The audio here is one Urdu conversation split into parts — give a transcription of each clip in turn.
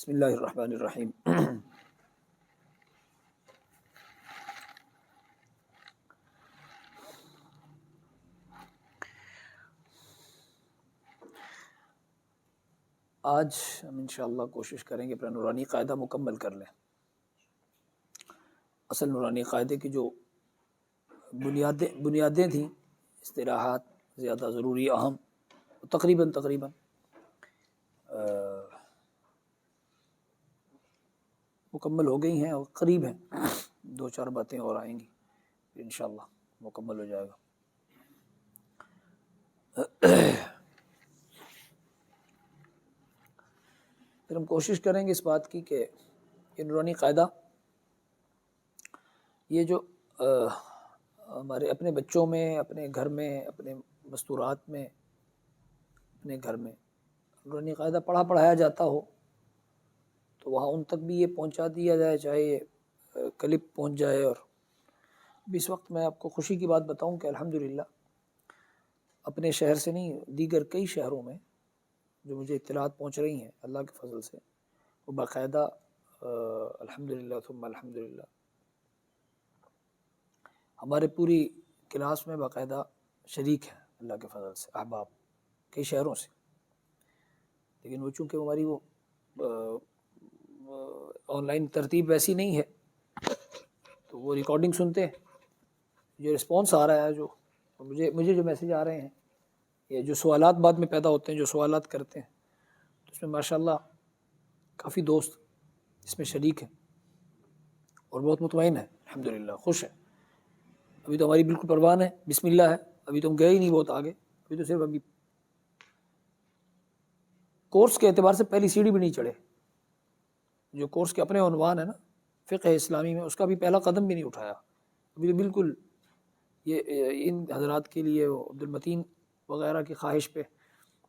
بسم اللہ الرحمن الرحیم۔ آج ہم انشاءاللہ کوشش کریں گے اپنا نورانی قاعدہ مکمل کر لیں۔ اصل نورانی قاعدے کی جو بنیادیں تھیں، اصطلاحات زیادہ ضروری اہم، تقریباً مکمل ہو گئی ہیں اور قریب ہیں، دو چار باتیں اور آئیں گی پھر انشاءاللہ مکمل ہو جائے گا۔ پھر ہم کوشش کریں گے اس بات کی کہ یہ نورانی قاعدہ یہ جو ہمارے اپنے بچوں میں، اپنے گھر میں، اپنے مستورات میں، اپنے گھر میں نورانی قاعدہ پڑھایا جاتا ہو تو وہاں ان تک بھی یہ پہنچا دیا جائے، چاہے یہ کلپ پہنچ جائے۔ اور اس وقت میں آپ کو خوشی کی بات بتاؤں کہ الحمدللہ اپنے شہر سے نہیں، دیگر کئی شہروں میں جو مجھے اطلاعات پہنچ رہی ہیں اللہ کے فضل سے، وہ باقاعدہ الحمدللہ ثم الحمدللہ ہمارے پوری کلاس میں باقاعدہ شریک ہیں اللہ کے فضل سے، احباب کئی شہروں سے۔ لیکن وہ چونکہ ہماری وہ آن لائن ترتیب ویسی نہیں ہے تو وہ ریکارڈنگ سنتے ہیں، جو رسپانس آ رہا ہے، جو مجھے جو میسیج آ رہے ہیں یا جو سوالات بعد میں پیدا ہوتے ہیں، جو سوالات کرتے ہیں، تو اس میں ماشاءاللہ کافی دوست اس میں شریک ہیں اور بہت مطمئن ہیں، الحمدللہ خوش ہیں۔ ابھی تو ہماری بالکل پروان ہے، بسم اللہ ہے، ابھی تو ہم گئے ہی نہیں بہت آگے، ابھی تو صرف ابھی کورس کے اعتبار سے پہلی سیڑھی بھی نہیں چڑھے۔ جو کورس کے اپنے عنوان ہے نا فقہ اسلامی میں، اس کا بھی پہلا قدم بھی نہیں اٹھایا ابھی تو بالکل۔ یہ ان حضرات کے لیے عبدالمتین وغیرہ کی خواہش پہ،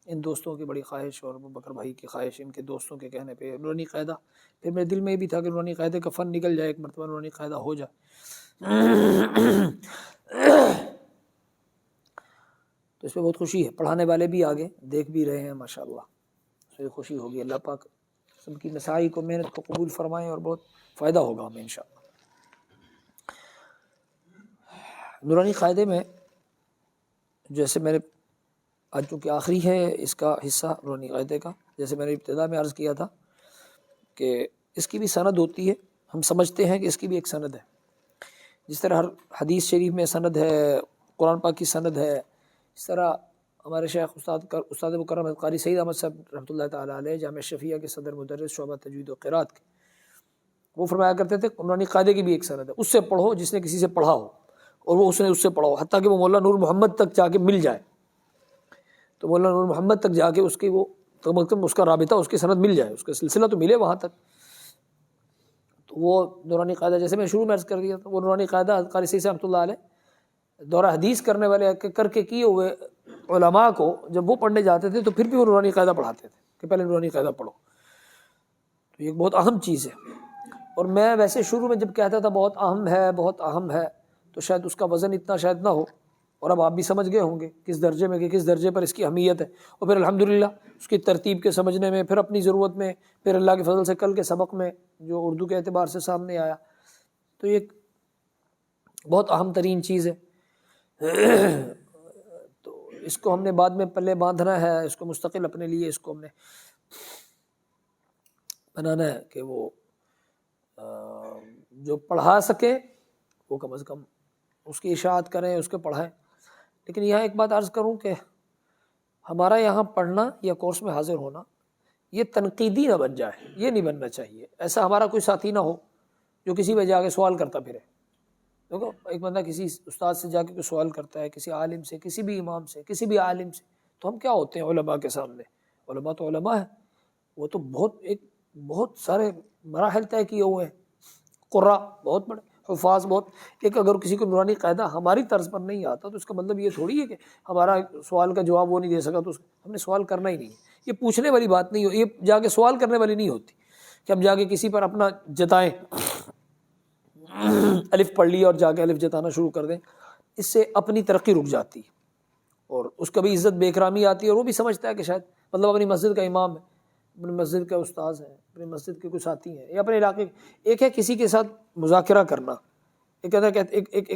ان دوستوں کی بڑی خواہش اور بکر بھائی کی خواہش، ان کے دوستوں کے کہنے پہ نورانی قاعدہ، پھر میرے دل میں یہ بھی تھا کہ نورانی قاعدے کا فن نکل جائے، ایک مرتبہ نورانی قاعدہ ہو جائے۔ تو اس پہ بہت خوشی ہے، پڑھانے والے بھی آگے دیکھ بھی رہے ہیں ماشاءاللہ، اس پہ خوشی ہوگی۔ اللہ پاک سب کی مساعی کو، محنت کو قبول فرمائیں اور بہت فائدہ ہوگا ہمیں انشاءاللہ۔ نورانی قاعدے میں جیسے میں نے آج چونکہ آخری ہے اس کا حصہ نورانی قاعدے کا، جیسے میں نے ابتدا میں عرض کیا تھا کہ اس کی بھی سند ہوتی ہے، ہم سمجھتے ہیں کہ اس کی بھی ایک سند ہے، جس طرح ہر حدیث شریف میں سند ہے، قرآن پاک کی سند ہے، اس طرح ہمارے شیخ استاد مکرم قاری سعید احمد صاحب رحمۃ اللہ تعالیٰ علیہ، جامعہ شفیہ کے صدر مدرس شعبہ تجوید و قرات کے، وہ فرمایا کرتے تھے نورانی قاعدے کی بھی ایک سند ہے، اس سے پڑھو جس نے کسی سے پڑھا ہو، اور وہ اس نے اس سے پڑھا ہو، حتیٰ کہ وہ مولانا نور محمد تک جا کے مل جائے، تو مولانا نور محمد تک جا کے اس کی وہ مطلب اس کا رابطہ، اس کی سند مل جائے، اس کا سلسلہ تو ملے وہاں تک۔ تو وہ نورانی قاعدہ جیسے میں شروع میں عرض کر دیا تھا، وہ نورانی قاعدہ قاری سعید رحمۃ اللہ علیہ دورہ حدیث کرنے والے کر کے کیے ہوئے علماء کو جب وہ پڑھنے جاتے تھے تو پھر بھی وہ نورانی قاعدہ پڑھاتے تھے کہ پہلے نورانی قاعدہ پڑھو۔ تو یہ ایک بہت اہم چیز ہے، اور میں ویسے شروع میں جب کہتا تھا بہت اہم ہے، بہت اہم ہے، تو شاید اس کا وزن اتنا شاید نہ ہو، اور اب آپ بھی سمجھ گئے ہوں گے کس درجے میں کہ کس درجے پر اس کی اہمیت ہے، اور پھر الحمدللہ اس کی ترتیب کے سمجھنے میں، پھر اپنی ضرورت میں، پھر اللہ کے فضل سے کل کے سبق میں جو اردو کے اعتبار سے سامنے آیا، تو یہ ایک بہت اہم ترین چیز ہے۔ تو اس کو ہم نے بعد میں پلے باندھنا ہے، اس کو مستقل اپنے لیے اس کو ہم نے بنانا ہے کہ وہ جو پڑھا سکے وہ کم از کم اس کی اشاعت کریں، اس کو پڑھائیں۔ لیکن یہاں ایک بات عرض کروں کہ ہمارا یہاں پڑھنا یا کورس میں حاضر ہونا یہ تنقیدی نہ بن جائے، یہ نہیں بننا چاہیے۔ ایسا ہمارا کوئی ساتھی نہ ہو جو کسی پہ جا کے سوال کرتا پھرے۔ دیکھو ایک بندہ کسی استاد سے جا کے کوئی سوال کرتا ہے، کسی عالم سے، کسی بھی امام سے، کسی بھی عالم سے، تو ہم کیا ہوتے ہیں علماء کے سامنے؟ علماء تو علماء ہیں، وہ تو بہت سارے مراحل طے کیے ہوئے ہیں، قراء بہت بڑے، حفاظ بہت۔ ایک اگر کسی کو نورانی قاعدہ ہماری طرز پر نہیں آتا تو اس کا مطلب یہ تھوڑی ہے کہ ہمارا سوال کا جواب وہ نہیں دے سکا تو ہم نے سوال کرنا ہی نہیں ہے۔ یہ پوچھنے والی بات نہیں ہو، یہ جا کے سوال کرنے والی نہیں ہوتی کہ ہم جا کے کسی پر اپنا جتائیں، الف پڑھ لی اور جا کے الف جتانا شروع کر دیں، اس سے اپنی ترقی رک جاتی اور اس کا بھی عزت بے اکرامی آتی ہے، اور وہ بھی سمجھتا ہے کہ شاید مطلب اپنی مسجد کا امام ہے، اپنی مسجد کا استاذ ہے، اپنی مسجد کے کچھ ساتھی ہیں یا اپنے علاقے، ایک ہے کسی کے ساتھ مذاکرہ کرنا، ایک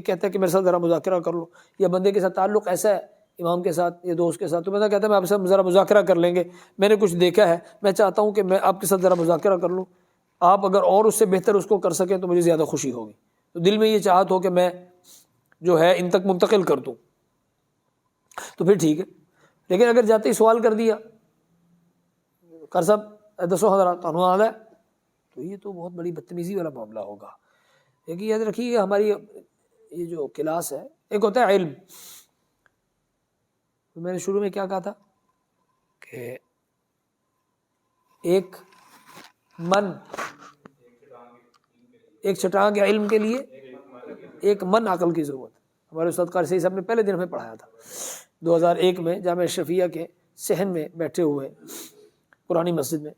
کہتا ہے کہ میرے ساتھ ذرا مذاکرہ کر لو، یا بندے کے ساتھ تعلق ایسا ہے امام کے ساتھ یا دوست کے ساتھ، تو بندہ کہتا ہے میں آپ سے ذرا مذاکرہ کر لیں گے، میں نے کچھ دیکھا ہے، میں چاہتا ہوں کہ میں آپ کے ساتھ ذرا مذاکرہ کر لوں، آپ اگر اور اس سے بہتر اس کو کر سکیں تو مجھے زیادہ خوشی ہوگی، تو دل میں یہ چاہت ہو کہ میں جو ہے ان تک منتقل کر دوں تو پھر ٹھیک ہے۔ لیکن اگر جاتے ہی سوال کر دیا کر صاحب دسو حضرات تانوں آد ہے، تو یہ تو بہت بڑی بدتمیزی والا معاملہ ہوگا۔ لیکن یاد رکھیے ہماری یہ جو کلاس ہے، ایک ہوتا ہے علم، میں نے شروع میں کیا کہا تھا کہ ایک چھٹانگ علم کے لیے ایک من عقل کی ضرورت ہے۔ ہمارے استاد قاری سعید صاحب نے پہلے دن ہمیں پڑھایا تھا 2001 میں جامعہ اشرفیہ کے صحن میں بیٹھے ہوئے پرانی مسجد میں،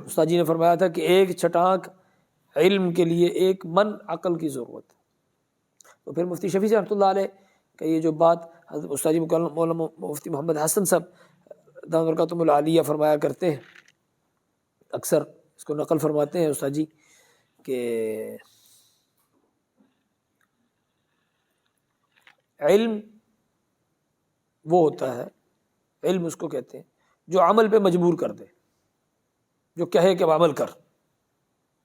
استاد جی نے فرمایا تھا کہ ایک چھٹانک علم کے لیے ایک من عقل کی ضرورت ہے۔ تو پھر مفتی شفیع رحمۃ اللہ علیہ کا یہ جو بات حضرت استاد جی مولانا مفتی محمد حسن صاحب دامت برکاتہم العالیہ فرمایا کرتے ہیں، اکثر اس کو نقل فرماتے ہیں استاد جی کہ علم وہ ہوتا ہے، علم اس کو کہتے ہیں جو عمل پہ مجبور کر دے، جو کہے کہ عمل کر،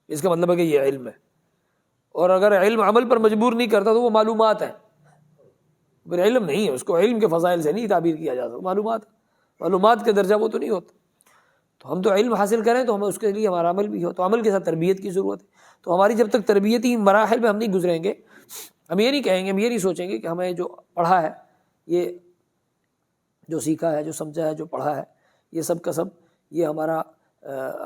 اس کا مطلب ہے کہ یہ علم ہے۔ اور اگر علم عمل پر مجبور نہیں کرتا تو وہ معلومات ہے، پھر علم نہیں ہے، اس کو علم کے فضائل سے نہیں تعبیر کیا جا سکتا، معلومات کے درجہ وہ تو نہیں ہوتا۔ تو ہم تو علم حاصل کریں تو ہمیں اس کے لیے ہمارا عمل بھی ہو، تو عمل کے ساتھ تربیت کی ضرورت ہے۔ تو ہماری جب تک تربیتی مراحل میں ہم نہیں گزریں گے، ہم یہ نہیں کہیں گے، ہم یہ نہیں سوچیں گے کہ ہمیں جو پڑھا ہے، یہ جو سیکھا ہے، جو سمجھا ہے، جو پڑھا ہے، یہ سب کا سب یہ ہمارا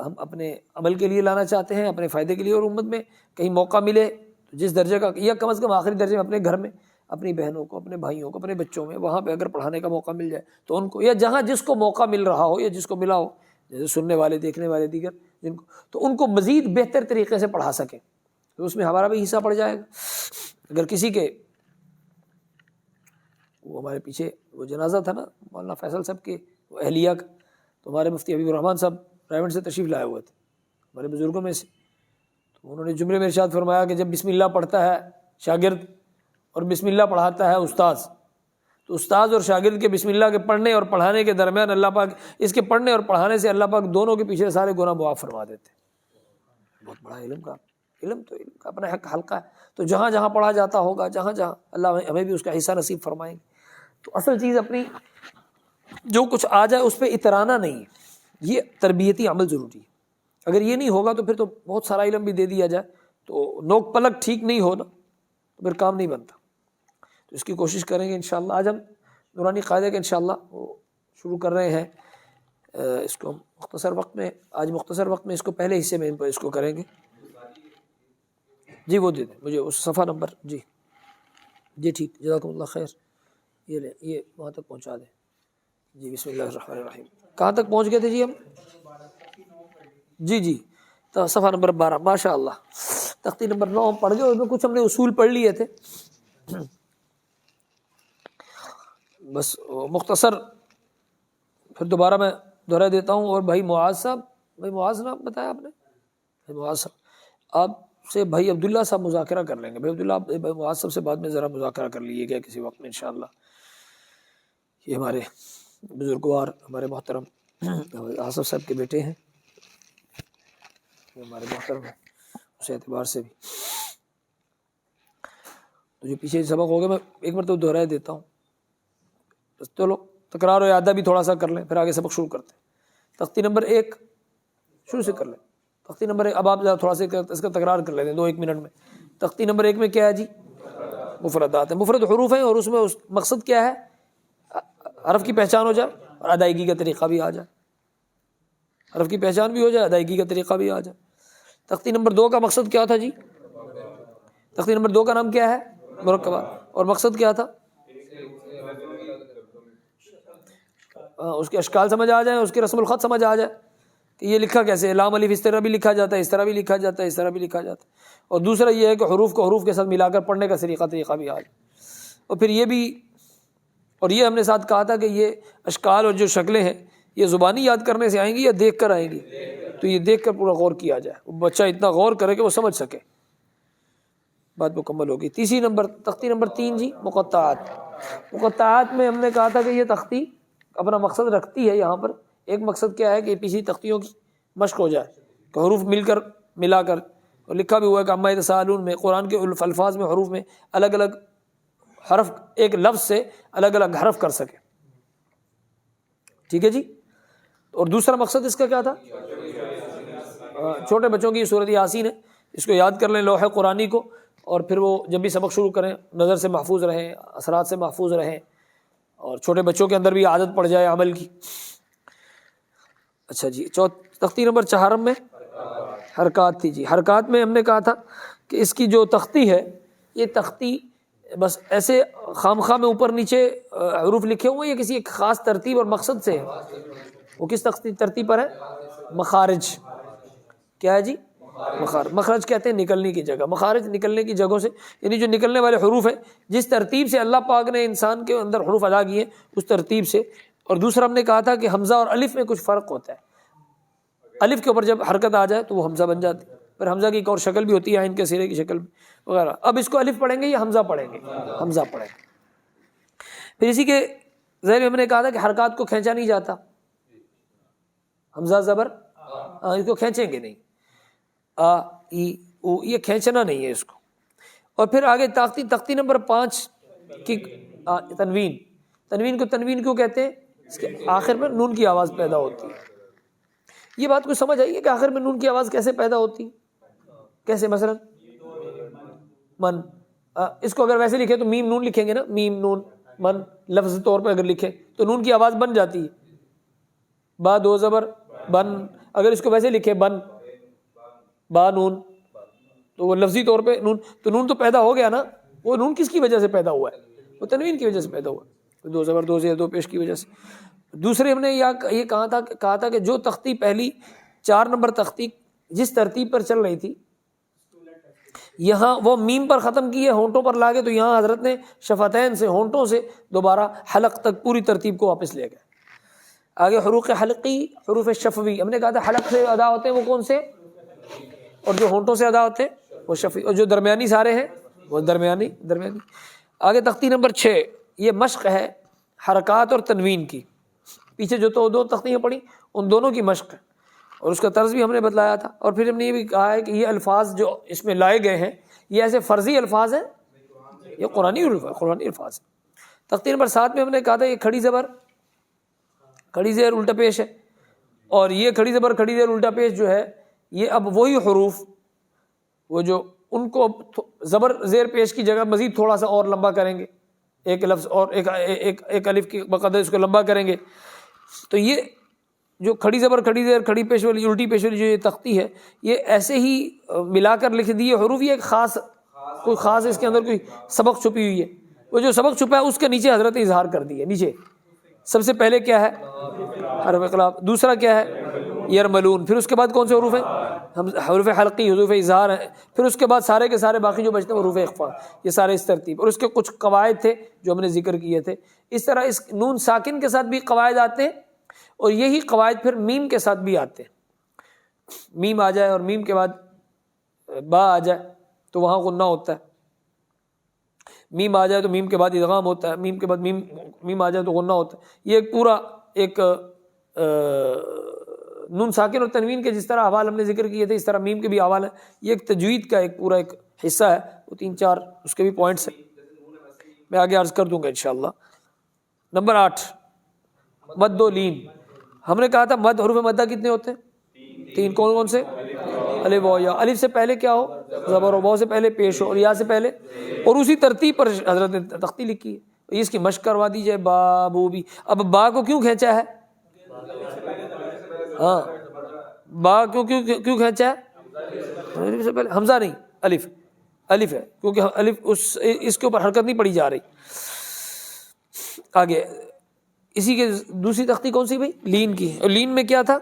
ہم اپنے عمل کے لیے لانا چاہتے ہیں، اپنے فائدے کے لیے، اور امت میں کہیں موقع ملے تو جس درجے کا، یا کم از کم آخری درجے میں اپنے گھر میں اپنی بہنوں کو، اپنے بھائیوں کو، اپنے بچوں میں وہاں پہ اگر پڑھانے کا موقع مل جائے تو ان کو، یا جہاں جس کو موقع مل رہا ہو یا جس کو ملا ہو، جیسے سننے والے، دیکھنے والے دیگر جن کو، تو ان کو مزید بہتر طریقے سے پڑھا سکیں، تو اس میں ہمارا بھی حصہ پڑ جائے گا۔ اگر کسی کے، وہ ہمارے پیچھے وہ جنازہ تھا نا مولانا فیصل صاحب کے، وہ اہلیہ کا، تو ہمارے مفتی حبیب الرحمن صاحب پرائیویٹ سے تشریف لائے ہوئے تھے ہمارے بزرگوں میں سے، تو انہوں نے جملے میں ارشاد فرمایا کہ جب بسم اللہ پڑھتا ہے شاگرد اور بسم اللہ پڑھاتا ہے استاذ، تو استاذ اور شاگرد کے بسم اللہ کے پڑھنے اور پڑھانے کے درمیان اللہ پاک، اس کے پڑھنے اور پڑھانے سے اللہ پاک دونوں کے پیچھے سارے گناہ معاف فرما دیتے ہیں۔ بہت بڑا علم کا، علم تو علم کا اپنا حلقہ ہے، تو جہاں جہاں پڑھا جاتا ہوگا، جہاں جہاں اللہ ہمیں بھی اس کا حصہ نصیب فرمائیں گے۔ تو اصل چیز اپنی جو کچھ آ جائے اس پہ اترانا نہیں ہے، یہ تربیتی عمل ضروری ہے۔ اگر یہ نہیں ہوگا تو پھر تو بہت سارا علم بھی دے دیا جائے تو نوک پلک ٹھیک نہیں ہونا تو پھر کام نہیں بنتا۔ تو اس کی کوشش کریں گے انشاءاللہ۔ آج ہم نورانی قاعدہ کے انشاءاللہ وہ شروع کر رہے ہیں، اس کو مختصر وقت میں، آج مختصر وقت میں اس کو پہلے حصے میں اس کو کریں گے۔ جی وہ دے دیں مجھے اس صفحہ نمبر، جی ٹھیک، جزاکم اللہ خیر، یہ لیں، یہ وہاں تک پہنچا دیں۔ جی بسم اللہ الرحمن الرحیم، کہاں تک پہنچ گئے تھے جی ہم؟ جی تو صفحہ نمبر 12، ماشاء اللہ تختی نمبر 9 ہم پڑھ گئے، اس میں کچھ ہم نے اصول پڑھ لیے تھے، بس مختصر پھر دوبارہ میں دہرا دیتا ہوں۔ اور بھائی معاذ صاحب، بھائی معاذ نام بتایا آپ نے، بھائی معاذ صاحب آپ سے بھائی عبداللہ صاحب مذاکرہ کر لیں گے، بھائی عبداللہ بھائی معاذ صاحب سے بعد میں ذرا مذاکرہ کر لیے گا کسی وقت میں انشاءاللہ۔ یہ ہمارے بزرگوار، ہمارے محترم آصف صاحب کے بیٹے ہیں، ہمارے محترم ہیں اس اعتبار سے بھی۔ تو جو پیچھے سبق ہو گیا میں ایک مرتبہ دہرا دیتا ہوں، بس چلو تکرار و اعادہ بھی تھوڑا سا کر لیں، پھر آگے سبق شروع کرتے ہیں۔ تختی نمبر 1 شروع سے کر لیں، تختی نمبر 1 اب آپ تھوڑا سا اس کا تکرار کر لیتے ہیں 2-1 منٹ میں۔ تختی نمبر 1 میں کیا ہے جی؟ مفردات ہیں، مفرد حروف ہیں، اور اس میں مقصد کیا ہے؟ حرف کی پہچان ہو جائے اور ادائیگی کا طریقہ بھی آ جائے، حرف کی پہچان بھی ہو جائے، ادائیگی کا طریقہ بھی آ جائے۔ تختی نمبر 2 کا مقصد کیا تھا جی؟ تختی نمبر 2 کا نام کیا ہے؟ مرکبات، اور مقصد کیا تھا؟ اس کے اشکال سمجھ آ جائیں، اس کے رسم الخط سمجھ آ جائے کہ یہ لکھا کیسے، لام الف اس طرح بھی لکھا جاتا ہے، اس طرح بھی لکھا جاتا ہے، اس طرح بھی لکھا جاتا ہے۔ اور دوسرا یہ ہے کہ حروف کو حروف کے ساتھ ملا کر پڑھنے کا طریقہ بھی آ جائے۔ اور پھر یہ بھی، اور یہ ہم نے ساتھ کہا تھا کہ یہ اشکال اور جو شکلیں ہیں یہ زبانی یاد کرنے سے آئیں گی یا دیکھ کر آئیں گی؟ تو یہ دیکھ کر پورا غور کیا جائے، بچہ اتنا غور کرے کہ وہ سمجھ سکے، بات مکمل ہوگی۔ تیسری نمبر تختی نمبر 3 جی، مقطعات۔ مقطعات میں ہم نے کہا تھا کہ یہ تختی اپنا مقصد رکھتی ہے۔ یہاں پر ایک مقصد کیا ہے کہ پچھلی تختیوں کی مشق ہو جائے، کہ حروف ملا کر، اور لکھا بھی ہوا ہے کہ عما یتساءلون میں قرآن کے الفاظ میں، حروف میں الگ الگ حرف ایک لفظ سے الگ الگ حرف کر سکے، ٹھیک ہے جی۔ اور دوسرا مقصد اس کا کیا تھا؟ چھوٹے بچوں کی سورۃ یاسین ہے، اس کو یاد کر لیں لوح قرآنی کو، اور پھر وہ جب بھی سبق شروع کریں نظر سے محفوظ رہیں، اثرات سے محفوظ رہیں، اور چھوٹے بچوں کے اندر بھی عادت پڑ جائے عمل کی۔ اچھا جی، تختی نمبر 4 میں حرکات تھی جی۔ حرکات میں ہم نے کہا تھا کہ اس کی جو تختی ہے، یہ تختی بس ایسے خام خواہ میں اوپر نیچے حروف لکھے ہوئے، یا کسی ایک خاص ترتیب اور مقصد سے ہے؟ وہ کس ترتیب پر ہے؟ مخارج۔ کیا ہے جی؟ مخرج کہتے ہیں نکلنے کی جگہ، مخارج نکلنے کی جگہوں سے، یعنی جو نکلنے والے حروف ہیں جس ترتیب سے اللہ پاک نے انسان کے اندر حروف ادا کیے اس ترتیب سے۔ اور دوسرا ہم نے کہا تھا کہ حمزہ اور الف میں کچھ فرق ہوتا ہے، الف کے اوپر جب حرکت آ جائے تو وہ حمزہ بن جاتی ہے، پھر حمزہ کی ایک اور شکل بھی ہوتی ہے، عین کے سرے کی شکل وغیرہ۔ اب اس کو الف پڑھیں گے یا حمزہ پڑھیں گے؟ حمزہ پڑھیں گے۔ پھر اسی کے ذیل میں ہم نے کہا تھا کہ حرکات کو کھینچا نہیں جاتا، حمزہ زبر اس کو کھینچیں گے نہیں، آ ای او، یہ کھینچنا نہیں ہے اس کو۔ اور پھر آگے تختی نمبر 5 کی تنوین۔ تنوین کو تنوین کیوں کہتے ہیں؟ اس کے آخر میں نون کی آواز پیدا ہوتی ہے۔ یہ بات کو سمجھ آئی ہے کہ آخر میں نون کی آواز کیسے پیدا ہوتی ہے؟ کیسے؟ مثلا من، اس کو اگر ویسے لکھیں تو میم نون لکھیں گے نا، میم نون من، لفظ طور پہ اگر لکھیں تو نون کی آواز بن جاتی ہے، با دو زبر بن۔ اگر اس کو ویسے لکھیں بن با نون، تو وہ لفظی طور پہ نون، تو نون تو پیدا ہو گیا نا۔ وہ نون کس کی وجہ سے پیدا ہوا ہے؟ وہ تنوین کی وجہ سے پیدا ہوا ہے، دو زبر دو زیر دو پیش کی وجہ سے۔ دوسرے ہم نے یہ کہا تھا کہ جو تختی پہلی 4 نمبر تختی جس ترتیب پر چل رہی تھی، یہاں وہ میم پر ختم کی ہے، ہونٹوں پر لا کے، تو یہاں حضرت نے شفتین سے، ہونٹوں سے دوبارہ حلق تک پوری ترتیب کو واپس لے گئے۔ آگے حروف حلقی، حروف شفوی، ہم نے کہا تھا حلق سے ادا ہوتے ہیں وہ کون سے، اور جو ہونٹوں سے ادا ہوتے ہیں وہ شفوی، اور جو درمیانی سارے ہیں وہ درمیانی۔ آگے تختی نمبر 6، یہ مشق ہے حرکات اور تنوین کی۔ پیچھے جو تو 2 تختیاں پڑھی ان دونوں کی مشق ہے، اور اس کا طرز بھی ہم نے بتلایا تھا۔ اور پھر ہم نے یہ بھی کہا ہے کہ یہ الفاظ جو اس میں لائے گئے ہیں یہ ایسے فرضی الفاظ ہیں، یہ قرآنی الفاظ ہیں۔ تختی نمبر 7 میں ہم نے کہا تھا یہ کھڑی زبر کھڑی زیر الٹا پیش ہے، اور یہ کھڑی زبر کھڑی زیر الٹا پیش جو ہے، یہ اب وہی حروف وہ جو ان کو زبر زیر پیش کی جگہ مزید تھوڑا سا اور لمبا کریں گے، ایک لفظ اور ایک الف کی بقدر اس کو لمبا کریں گے۔ تو یہ جو کھڑی زبر کھڑی زیر کھڑی پیش والی الٹی پیش والی جو یہ تختی ہے، یہ ایسے ہی ملا کر لکھ دیے حروف، یہ ایک کوئی خاص اس کے اندر کوئی سبق چھپی ہوئی ہے، وہ جو سبق چھپا ہے اس کے نیچے حضرت نے اظہار کر دی ہے۔ نیچے سب سے پہلے کیا ہے؟ حرف اقلاب، دوسرا کیا ہے؟ یرملون، پھر اس کے بعد کون سے حروف ہیں؟ حروف حلقی، حروف اظہار ہیں، پھر اس کے بعد سارے کے سارے باقی جو بچتے ہیں حروف اخفا، یہ سارے اس ترتیب۔ اور اس کے کچھ قواعد تھے جو ہم نے ذکر کیے تھے۔ اس طرح اس نون ساکن کے ساتھ بھی قواعد آتے ہیں، اور یہی قواعد پھر میم کے ساتھ بھی آتے ہیں۔ میم آ جائے اور میم کے بعد با آ جائے تو وہاں غنہ ہوتا ہے، میم آ جائے تو میم کے بعد ادغام ہوتا ہے، میم کے بعد میم آ جائے تو غنہ ہوتا ہے۔ یہ ایک پورا ایک نون ساکن اور تنوین کے جس طرح احوال ہم نے ذکر کیے تھے، اس طرح میم کے بھی احوال ہیں۔ یہ ایک تجوید کا ایک پورا ایک حصہ ہے، وہ 3-4 اس کے بھی پوائنٹس ہیں، میں آگے عرض کر دوں گا انشاءاللہ۔ نمبر 8، مد و لین۔ ہم نے کہا تھا مد، حروف مدہ کتنے ہوتے ہیں؟ 3۔ کون سے؟ الف و یا۔ الف سے پہلے کیا ہو؟ زبر، و سے پہلے پیش ہو، اور یا سے پہلے، اور اسی ترتیب پر حضرت نے تختی لکھی ہے۔ اس کی مشق کروا دی جائے، با بو بھی۔ اب با کو کیوں کھینچا ہے؟ ہاں، با کیوں کھینچا ہے؟ سے پہلے حمزہ نہیں، الف ہے، کیونکہ الف اس کے اوپر حرکت نہیں پڑی جا رہی۔ آگے اسی کے دوسری تختی کون سی بھائی؟ لین کی۔ اور لین میں کیا تھا؟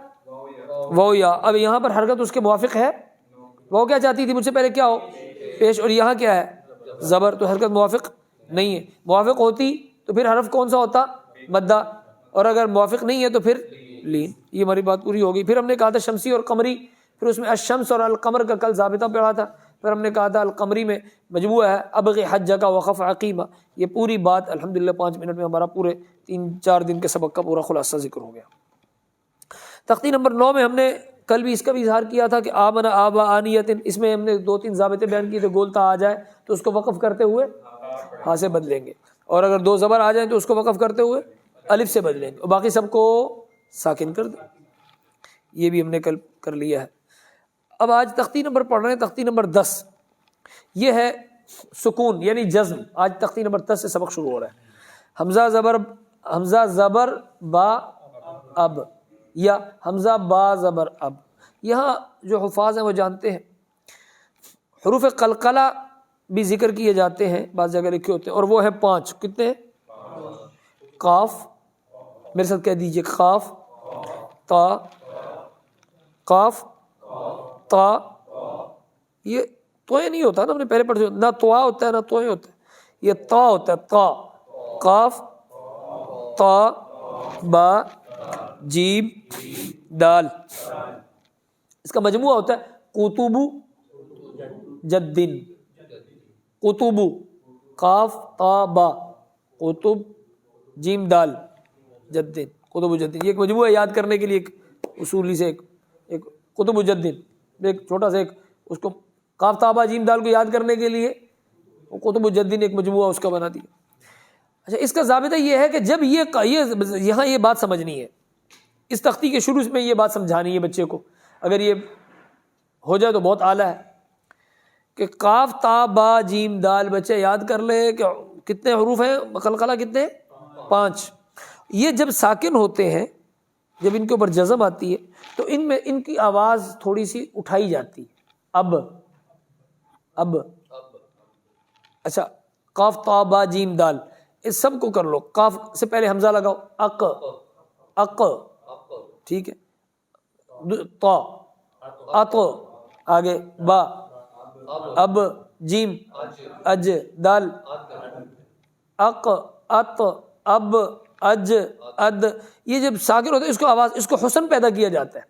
واو یا۔ اب یہاں پر حرکت اس کے موافق ہے، واو کیا چاہتی تھی؟ مجھ سے پہلے کیا ہو؟ پیش، اور یہاں کیا ہے؟ زبر، تو حرکت موافق نہیں ہے۔ موافق ہوتی تو پھر حرف کون سا ہوتا؟ مدہ، اور اگر موافق نہیں ہے تو پھر لین. یہ ہماری بات پوری ہوگی. پھر ہم نے کہا تھا شمسی اور قمری, پھر اس میں الشمس اور القمر کا کل ضابطہ پڑھا تھا. پھر ہم نے کہا تھا القمری میں مجموعہ ہے ابغ حج کا وقف عقیمہ. یہ پوری بات الحمدللہ 5 منٹ میں ہمارا پورے 3-4 دن کے سبق کا پورا خلاصہ ذکر ہو گیا. تختی نمبر 9 میں ہم نے کل بھی اس کا بھی اظہار کیا تھا کہ آمن آبا آنیت, اس میں ہم نے 2-3 ضابطے بیان کیے تھے. گولتا آ جائے تو اس کو وقف کرتے ہوئے ہاں سے بدلیں گے, اور اگر 2 زبر آ جائیں تو اس کو وقف کرتے ہوئے الف سے بدلیں گے, اور باقی سب کو ساکن کر دیں. یہ بھی ہم نے کل کر لیا ہے. اب آج تختی نمبر پڑھ رہے ہیں, تختی نمبر 10. یہ ہے سکون یعنی جزم. آج تختی نمبر 10 سے سبق شروع ہو رہا ہے. حمزہ زبر با اب یا حمزہ با زبر اب. یہاں جو حفاظ ہیں وہ جانتے ہیں حروف قلقلہ بھی ذکر کیے جاتے ہیں, بعض جگہ لکھے ہوتے ہیں, اور وہ ہے 5. کتنے ہیں؟ قاف, میرے ساتھ کہہ دیجئے, قاف تا, قاف تا. یہ توئے نہیں ہوتا نا, ہم نے پہلے پڑھ نہ توا ہوتا ہے نہ توئے ہوتا ہے, یہ تا ہوتا ہے. تا, قاف تا با جیم دال. اس کا مجموعہ ہوتا ہے قطب جدن. قطب قاف تا با قطب جیم دال جدن, قطب جدن. یہ ایک مجموعہ یاد کرنے کے لیے ایک اصولی سے ایک قطب جدن, ایک چھوٹا سا ایک اس کو قاف تا با جیم دال کو یاد کرنے کے لیے قطب جدن ایک مجموعہ اس کا بنا دیا. اچھا, اس کا ضابطہ یہ ہے کہ جب یہاں یہ بات سمجھنی ہے, اس تختی کے شروع میں یہ بات سمجھانی ہے بچے کو. اگر یہ ہو جائے تو بہت اعلیٰ ہے کہ قاف تا با جیم دال بچے یاد کر لے کہ کتنے حروف ہیں قلقلہ, کتنے؟ 5. یہ جب ساکن ہوتے ہیں, جب ان کے اوپر جزم آتی ہے تو ان میں ان کی آواز تھوڑی سی اٹھائی جاتی ہے. اب اچھا, قاف تا با جیم دال اس سب کو کر لو. قاف سے پہلے حمزہ لگاؤ, اق, ٹھیک ہے, تا ات, آگے با, اب جیم, اج, دال, اق ات اب اج اد. یہ جب ساکن ہوتا ہے اس کو آواز, اس کو حسن پیدا کیا جاتا ہے,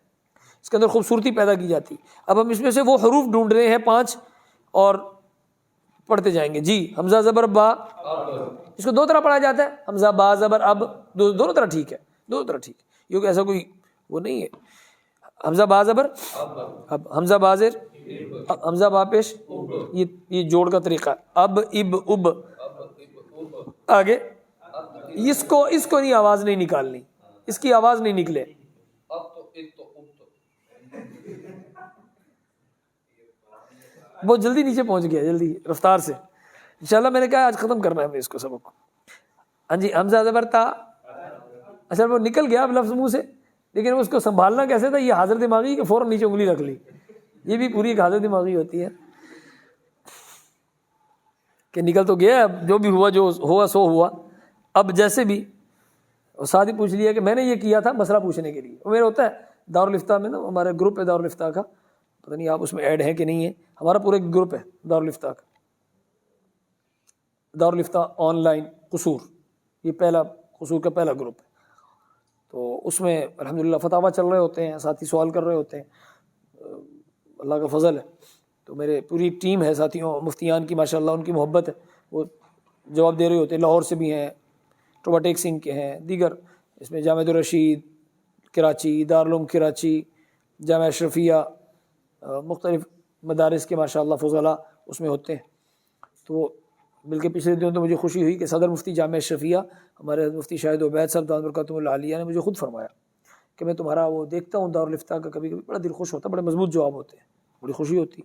اس کے اندر خوبصورتی پیدا کی جاتی. اب ہم اس میں سے وہ حروف ڈھونڈ رہے ہیں 5 اور پڑھتے جائیں گے. جی, حمزہ زبر با, اس کو 2 طرح پڑھا جاتا ہے, حمزہ با زبر اب, دونوں طرح ٹھیک ہے, دونوں طرح ٹھیک ہے, کیونکہ ایسا کوئی وہ نہیں ہے. حمزہ با زبر اب, حمزہ با زیر, حمزہ با پیش, یہ جوڑ کا طریقہ. اب اب اب, آگے اس کو نہیں آواز نہیں نکالنی, اس کی آواز نہیں نکلے. بہت جلدی نیچے پہنچ گیا, جلدی رفتار سے. انشاءاللہ میں نے کہا آج ختم کرنا ہے ہمیں اس کو سبق کو. ہاں جی, حمزہ زبر تا. اچھا, وہ نکل گیا اب لفظ منہ سے, لیکن اس کو سنبھالنا کیسے تھا؟ یہ حاضر دماغی کہ فوراً نیچے انگلی رکھ لی. یہ بھی پوری ایک حاضر دماغی ہوتی ہے کہ نکل تو گیا, جو بھی ہوا, جو ہوا سو ہوا. اب جیسے بھی ساتھ ہی پوچھ لیا کہ میں نے یہ کیا تھا مسئلہ پوچھنے کے لیے. وہ میرا ہوتا ہے دارالفتاء میں نا, ہمارے گروپ ہے دارالفتاء کا, پتہ نہیں آپ اس میں ایڈ ہیں کہ نہیں ہے, ہمارا پورا ایک گروپ ہے دارالفتاء کا, دارالفتاء آن لائن قصور. یہ پہلا قصور کا پہلا گروپ ہے. تو اس میں الحمدللہ فتاویٰ چل رہے ہوتے ہیں, ساتھی سوال کر رہے ہوتے ہیں, اللہ کا فضل ہے. تو میرے پوری ٹیم ہے ساتھیوں, مفتیان کی ماشاءاللہ, ان کی محبت ہے, وہ جواب دے رہے ہوتے ہیں. لاہور سے بھی ہیں, ٹوبا ٹیک سنگھ کے ہیں, دیگر اس میں جامعہ الرشید کراچی, دارالعلوم کراچی, جامعہ اشرفیہ, مختلف مدارس کے ماشاءاللہ فضلاء اس میں ہوتے ہیں. تو بلکہ پچھلے دنوں تو مجھے خوشی ہوئی کہ صدر مفتی جامعہ اشرفیہ ہمارے مفتی شاہد عبید صاحب دامت برکاتہم العالیہ نے مجھے خود فرمایا کہ میں تمہارا وہ دیکھتا ہوں دارالفتاء کا, کبھی کبھی بڑا دل خوش ہوتا ہے, بڑے مضبوط جواب ہوتے ہیں, بڑی خوشی ہوتی.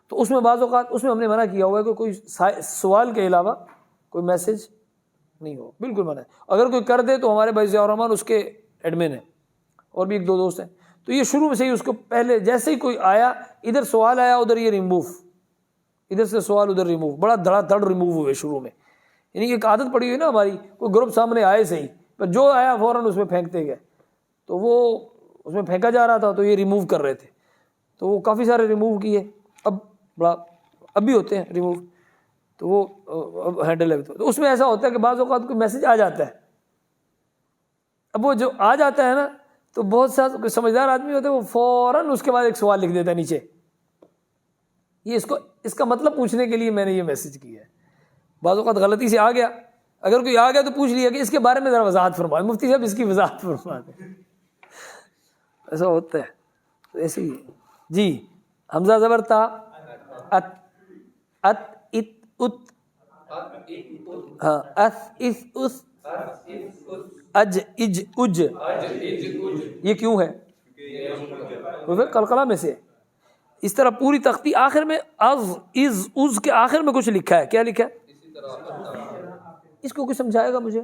تو اس میں بعض اوقات اس میں ہم نے منع کیا ہوا ہے کہ کوئی سوال کے علاوہ کوئی میسج نہیں ہو, بالکل منع ہے. اگر کوئی کر دے تو ہمارے بھائی ضیاء الرحمان اس کے ایڈمن ہیں, اور بھی 1-2 دوست ہیں. تو یہ شروع میں سے ہی اس کو پہلے جیسے ہی کوئی آیا, ادھر سوال آیا ادھر یہ ریموو, ادھر سے سوال ادھر ریموو, بڑا دھڑا دھڑ ریموو ہوئے شروع میں. یعنی ایک عادت پڑی ہوئی نا ہماری, کوئی گروپ سامنے آئے صحیح, پر جو آیا فوراً اس میں پھینکتے گئے. تو وہ اس میں پھینکا جا رہا تھا تو یہ ریموو کر رہے تھے. تو وہ کافی سارے ریموو کیے, اب بھی ہوتے ہیں ریموو, تو وہ ہینڈل ہے. تو اس میں ایسا ہوتا ہے کہ بعض اوقات کوئی میسج آ جاتا ہے. اب وہ جو آ جاتا ہے نا, تو بہت سا سمجھدار آدمی ہوتا ہے وہ فوراً اس کے بعد ایک سوال لکھ دیتا ہے نیچے. یہ اس کا مطلب پوچھنے کے لیے میں نے یہ میسج کیا ہے. بعض اوقات غلطی سے آ گیا, اگر کوئی آ گیا تو پوچھ لیا کہ اس کے بارے میں ذرا وضاحت فرمائے, مفتی صاحب اس کی وضاحت فرمائے. ایسا ہوتا ہے. تو ایسے ہی جی, حمزہ زبر تا, ات ات ات ات, ہاں اث اس اس, اج اج اج, یہ کیوں ہے؟ قلقلہ میں سے. اس طرح پوری تختی آخر میں از از از کے آخر میں کچھ لکھا ہے. کیا لکھا ہے؟ اس کو کچھ سمجھائے گا مجھے؟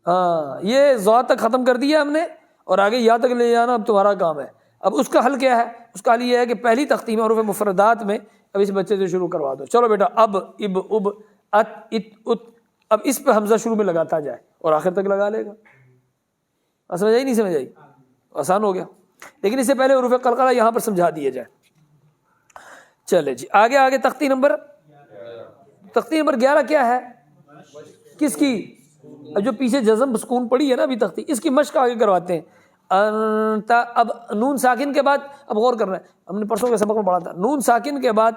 ہاں, یہ ضا تک ختم کر دیا ہم نے اور آگے یا تک لے جانا اب تمہارا کام ہے. اب اس کا حل کیا ہے؟ اس کا حل یہ ہے کہ پہلی تختی میں حروف مفردات میں اب اس بچے سے شروع کروا دو. چلو بیٹا, اب اب اب ات ات ات, اب اس پہ حمزہ شروع میں لگاتا جائے اور آخر تک لگا لے گا. سمجھ آئی نہیں سمجھ آئی؟ آسان ہو گیا. لیکن اس سے پہلے حروف قلقلہ یہاں پر سمجھا دیے جائے. چلے جی آگے آگے. تختی نمبر 11 کیا ہے؟ کس کی؟ جو پیچھے جزم سکون پڑی ہے نا ابھی تختی, اس کی مشق آگے کرواتے ہیں. انت, اب نون ساکن کے بعد, اب غور کرنا ہے, ہم نے پرسوں کے سبق میں پڑھا تھا نون ساکن کے بعد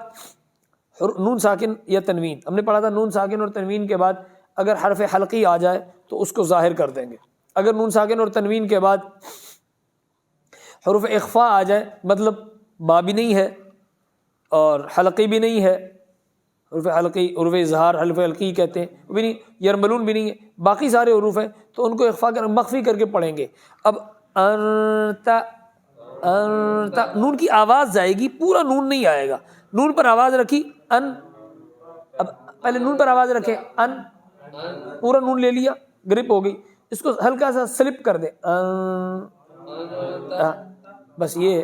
نون ساکن یا تنوین, ہم نے پڑھا تھا نون ساکن اور تنوین کے بعد اگر حرف حلقی آ جائے تو اس کو ظاہر کر دیں گے. اگر نون ساکن اور تنوین کے بعد حروف اخفا آ جائے, مطلب با بھی نہیں ہے اور حلقی بھی نہیں ہے, حروف حلقی, حروف اظہار حرف حلقی کہتے ہیں, وہ بھی نہیں, یرملون بھی نہیں ہے, باقی سارے حروف ہیں تو ان کو اخفا کر مخفی کر کے پڑھیں گے. اب انتا, انتا, نون کی آواز جائے گی, پورا نون نہیں آئے گا. نون پر آواز رکھی ان, اب پہلے نون پر آواز رکھے ان, پورا نون لے لیا, گرپ ہو گئی, اس کو ہلکا سا سلپ کر دے بس. یہ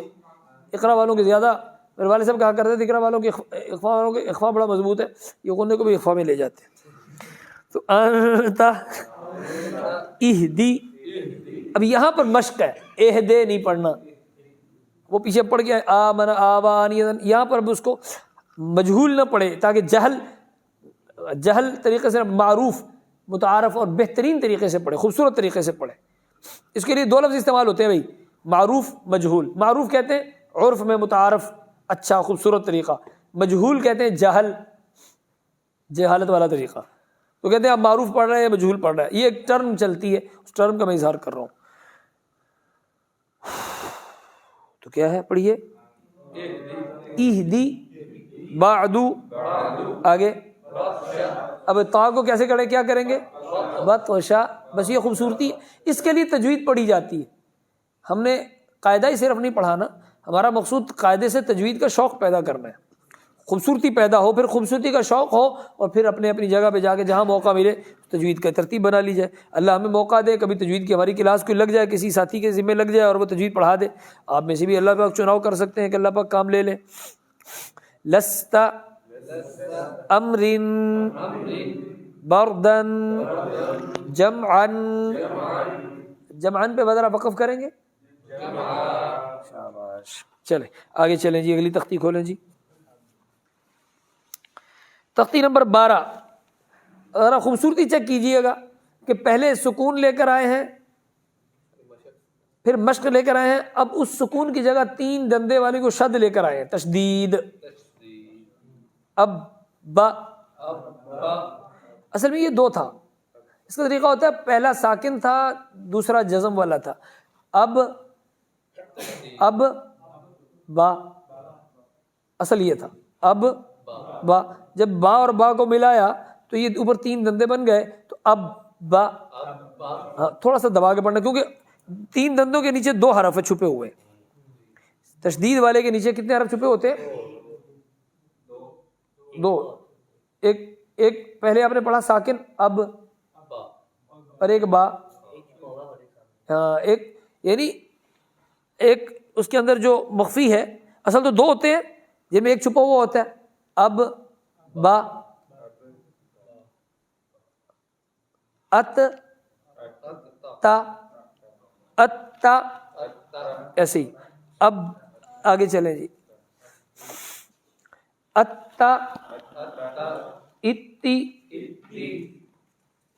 اقرا والوں کے زیادہ, میرے والد صاحب کہا کرتے تھے اقرا والوں کے اخفا والوں کے اخفا بڑا مضبوط ہے, یہ غنّے کو بھی اخفا میں لے جاتے ہیں. تو انتا اہدی, اب یہاں پر مشق ہے, اہدے نہیں پڑھنا, وہ پیچھے پڑھ گیا آمن آوانی, یہاں پر اب اس کو مجہول نہ پڑھے تاکہ جہل طریقے سے, معروف متعارف اور بہترین طریقے سے پڑھے, خوبصورت طریقے سے پڑھے. اس کے لیے 2 لفظ استعمال ہوتے ہیں بھائی, معروف مجہول. معروف کہتے ہیں عرف میں متعارف, اچھا خوبصورت طریقہ. مجہول کہتے ہیں جہل, جہالت والا طریقہ. تو کہتے ہیں آپ معروف پڑھ رہے ہیں یا مجہول پڑھ رہے ہیں, یہ ایک ٹرم چلتی ہے, اس ٹرم کا میں اظہار کر رہا ہوں. تو کیا ہے, پڑھیے اہدی بعدو, آگے اب تا کو کیسے کریں, کیا کریں گے, بطشا. بس یہ خوبصورتی, اس کے لیے تجوید پڑھی جاتی ہے. ہم نے قاعدہ ہی صرف نہیں پڑھانا, ہمارا مقصود قاعدے سے تجوید کا شوق پیدا کرنا ہے, خوبصورتی پیدا ہو, پھر خوبصورتی کا شوق ہو اور پھر اپنی جگہ پہ جا کے جہاں موقع ملے تجوید کا ترتیب بنا لی جائے. اللہ ہمیں موقع دے, کبھی تجوید کی ہماری کلاس کوئی لگ جائے, کسی ساتھی کے ذمہ لگ جائے اور وہ تجوید پڑھا دے. آپ میں سے بھی اللہ پاک چناؤ کر سکتے ہیں کہ اللہ پاک کام لے لیں. لست امرن بردن جمعن, جمعن پہ ذرا وقف کریں گے. شاباش. چلیں آگے چلیں جی, اگلی تختی کھولیں جی. تختی نمبر 12, ذرا خوبصورتی چیک کیجئے گا کہ پہلے سکون لے کر آئے ہیں, پھر مشق لے کر آئے ہیں, اب اس سکون کی جگہ 3 دندے والی کو شد لے کر آئے ہیں, تشدید. اب با, اصل میں یہ 2 تھا. اس کا طریقہ ہوتا ہے پہلا ساکن تھا, دوسرا جزم والا تھا. اب با, اصل یہ تھا اب با. جب با اور با کو ملایا تو یہ اوپر 3 دندے بن گئے, تو اب با. تھوڑا سا دبا کے پڑھنا کیونکہ 3 دندوں کے نیچے 2 حرف چھپے ہوئے. تشدید والے کے نیچے کتنے حرف چھپے ہوتے ہیں؟ 2. ایک پہلے آپ نے پڑھا ساکن اب, اور ایک با. ایک یعنی ایک اس کے اندر جو مخفی ہے, اصل تو 2 ہوتے ہیں, جن میں ایک چھپا ہوا ہوتا ہے. اب با, ات تا, ات تا, ایسے ہی. اب آگے چلیں جی. اتا, اتی,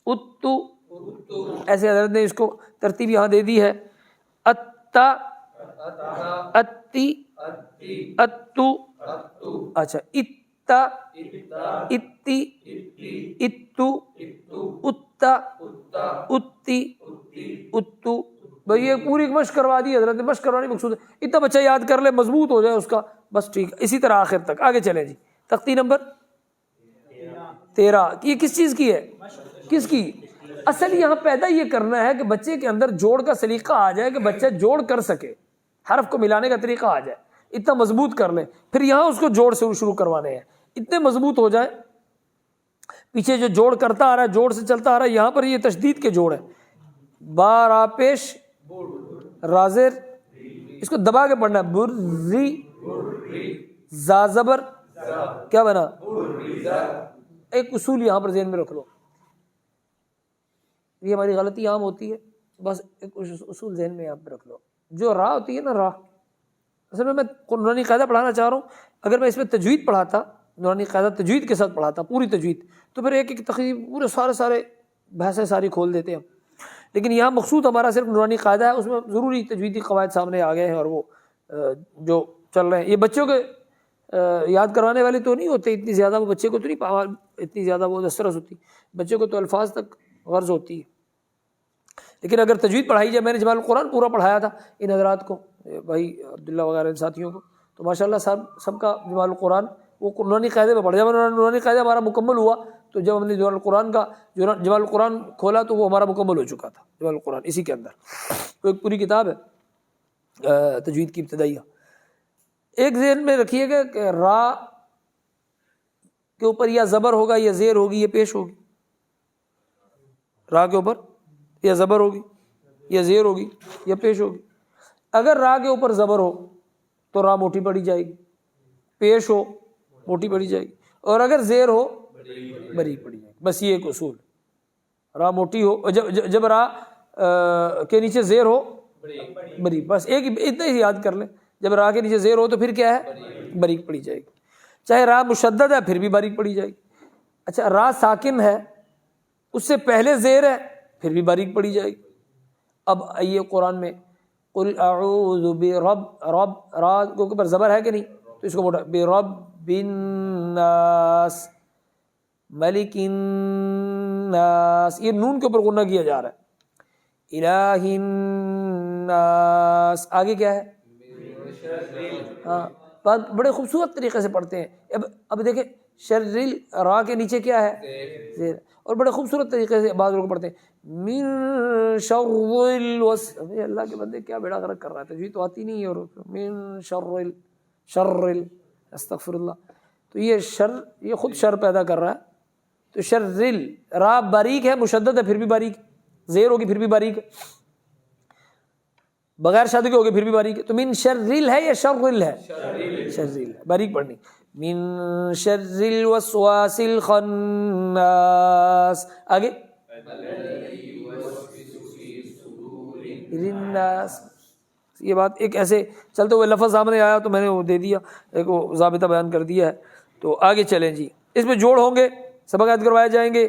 اتو, ایسے حضرت نے اس کو ترتیب یہاں دے دی ہے، اتا، اتی، اتو، اچھا اتا، اتی، اتو، اتا، اتی، اتو. بھئی یہ پوری مشق کروا دی حضرت نے، مشق کروانی مقصود ہے، اتنا بچہ یاد کر لے، مضبوط ہو جائے اس کا، بس ٹھیک ہے. اسی طرح آخر تک آگے چلیں جی. تختی نمبر 13. یہ کس چیز کی ہے؟ کس کی؟ اصل یہاں پیدا یہ کرنا ہے کہ بچے کے اندر جوڑ کا سلیقہ آ جائے، کہ بچہ جوڑ کر سکے، حرف کو ملانے کا طریقہ آ جائے، اتنا مضبوط کر لے. پھر یہاں اس کو جوڑ سے شروع کروانے ہیں، اتنے مضبوط ہو جائے. پیچھے جو جوڑ کرتا آ رہا ہے، جوڑ سے چلتا آ رہا ہے، یہاں پر یہ تشدید کے جوڑ ہے. با را پیش رازر، اس کو دبا کے پڑھنا ہے. بری زا زبر کیا بنا؟ ایک اصول یہاں پر ذہن میں رکھ لو، یہ ہماری غلطی عام ہوتی ہے، بس ایک اصول ذہن میں یہاں پہ رکھ لو. جو را ہوتی ہے نا، را، اصل میں نورانی قاعدہ پڑھانا چاہ رہا ہوں. اگر میں اس میں تجوید پڑھاتا، نورانی قاعدہ تجوید کے ساتھ پڑھاتا، پوری تجوید، تو پھر ایک ایک تقریب پورے سارے بحثیں ساری کھول دیتے ہم. لیکن یہاں مقصود ہمارا صرف نورانی قاعدہ ہے، اس میں ضروری تجویدی قواعد سامنے آ گئے ہیں، اور وہ جو چل رہے ہیں. یہ بچوں کے یاد کروانے والے تو نہیں ہوتے اتنی زیادہ، وہ بچے کو تو نہیں اتنی زیادہ وہ دسترس ہوتی، بچے کو تو الفاظ تک غرض ہوتی ہے. لیکن اگر تجوید پڑھائی جائے، میں نے جمال القرآن پورا پڑھایا تھا ان حضرات کو، بھائی عبداللہ وغیرہ ان ساتھیوں کو، تو ماشاءاللہ سب کا جمال القرآن وہ نورانی قاعدے میں پڑھا. جب نورانی قاعدہ ہمارا مکمل ہوا، تو جب ہم نے جمال القرآن کھولا تو وہ ہمارا مکمل ہو چکا تھا. جمال القرآن اسی کے اندر تو ایک پوری کتاب ہے تجوید کی ابتدائیہ. ایک ذہن میں رکھیے گا کہ را کے اوپر یا زبر ہوگا یا زیر ہوگی، یہ پیش ہوگی. را کے اوپر یا زبر ہوگی یا زیر ہوگی یا پیش ہوگی. اگر را کے اوپر زبر ہو تو را موٹی پڑی جائے گی، پیش ہو موٹی پڑی جائے گی، اور اگر زیر ہو بریک پڑی جائے گی. بس یہ ایک اصول، را موٹی ہو، جب را کے نیچے زیر ہو بریک، بس ایک اتنا ہی یاد کر لیں. جب را کے نیچے زیر ہو تو پھر کیا ہے؟ باریک پڑی جائے گی. چاہے را مشدد ہے پھر بھی باریک پڑی جائے گی. اچھا را ساکن ہے، اس سے پہلے زیر ہے، پھر بھی باریک پڑی جائے گی. اب آئیے قرآن میں قل اعوذ برب، رب را کے اوپر زبر ہے کہ نہیں، تو اس کو موٹا، برب الناس، ملک الناس، یہ نون کے اوپر غنہ کیا جا رہا ہے. الہ الناس، آگے کیا ہے؟ ہاں بڑے خوبصورت طریقے سے پڑھتے ہیں. اب دیکھیں شرل، را کے نیچے کیا ہے؟ زیر. اور بڑے خوبصورت طریقے سے بعض لوگ پڑھتے ہیں من شر اللہ کے بندے کیا بیڑا غرق کر رہا ہے، تجوید تو آتی نہیں ہے. اور من شر استغفر اللہ، تو یہ شر، یہ خود شر پیدا کر رہا ہے. تو شرل، را باریک ہے، مشدد ہے پھر بھی باریک، زیر ہوگی پھر بھی باریک، بغیر شد کے ہوگی پھر بھی باریک ہے. تو من شرل ہے یا شرل ہے؟ شرل، باریک پڑھنی. من شر الوسواس الخناس، آگے الناس. یہ بات ایک ایسے چلتے ہوئے لفظ سامنے آیا تو میں نے وہ دے دیا، ایک وہ ضابطہ بیان کر دیا ہے. تو آگے چلیں جی. اس میں جوڑ ہوں گے، سبق یاد کروائے جائیں گے،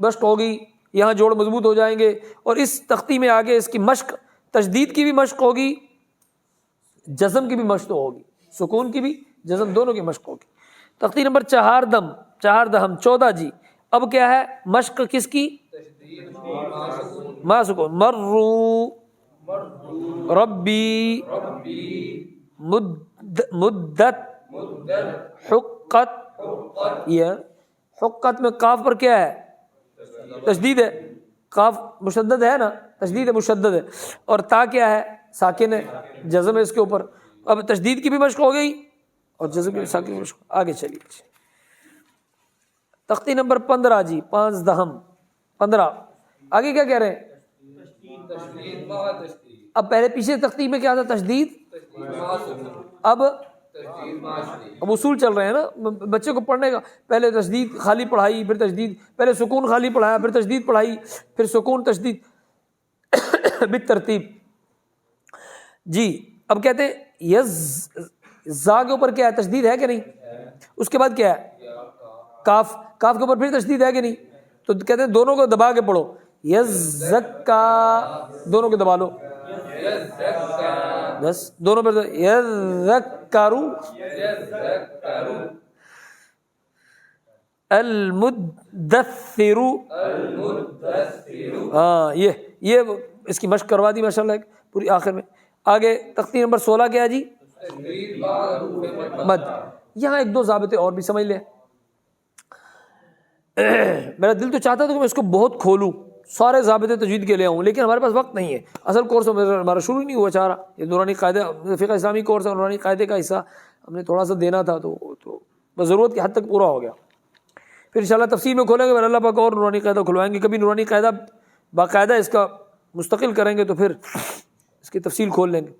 مشق ہوگی، یہاں جوڑ مضبوط ہو جائیں گے. اور اس تختی میں آگے اس کی مشق، تشدید کی بھی مشق ہوگی، جزم کی بھی مشق ہوگی، سکون کی بھی جزم دونوں کی مشق ہوگی. تختی نمبر 4 دم 14 جی. اب کیا ہے مشق کس کی؟ ما سکون. مرو ربی مدت حقت. یہ حقت میں کاف پر کیا ہے؟ تشدید ہے، کاف مشدد ہے نا، تشدید ہے، مشدد ہے. اور تا کیا ہے؟ ساکن ہے، جزم ہے اس کے اوپر. اب تشدید کی بھی مشق ہو گئی اور جزم کی ساکن کی مشق. آگے چلیے. تختی نمبر 15 جی، 5 دہم 15. آگے کیا کہہ رہے ہیں؟ اب پہلے پیچھے تختی میں کیا تھا؟ تشدید. اب اصول چل رہے ہیں نا بچے کو پڑھنے کا. پہلے تشدید خالی پڑھائی، پھر تشدید، پہلے سکون خالی پڑھایا، پھر تشدید پڑھائی، پھر سکون تشدید بالترتیب جی. اب کہتے ہیں یز، زا کے اوپر کیا ہے؟ تشدید ہے کہ نہیں؟ اس کے بعد کیا ہے؟ کاف، کاف کے اوپر پھر تشدید ہے کہ نہیں؟ تو کہتے ہیں دونوں کو دبا کے پڑھو. یزکا، دونوں کے دبا لو بس، دونوں پر یذکرو، المدثر، ہاں یہ اس کی مشق کروا دی ماشاءاللہ پوری آخر میں۔ آگے تختی نمبر 16 کیا ہے جی؟ مد۔ یہاں ایک دو ضابطے اور بھی سمجھ لیں۔ میرا دل تو چاہتا تھا کہ میں اس کو بہت کھولوں، سارے ضابطے تجوید کے لے آؤں، لیکن ہمارے پاس وقت نہیں ہے، اصل کورس ہمارا شروع ہی نہیں ہوا چاہ رہا۔ یہ نورانی قاعدہ فقہ اسلامی کورس ہے، نورانی قاعدے کا حصہ ہم نے تھوڑا سا دینا تھا تو بس ضرورت کی حد تک پورا ہو گیا۔ پھر انشاءاللہ تفصیل میں کھولیں گے، پھر اللہ پاک اور نورانی قاعدہ کھلوائیں گے، کبھی نورانی قاعدہ باقاعدہ اس کا مستقل کریں گے تو پھر اس کی تفصیل کھول لیں گے۔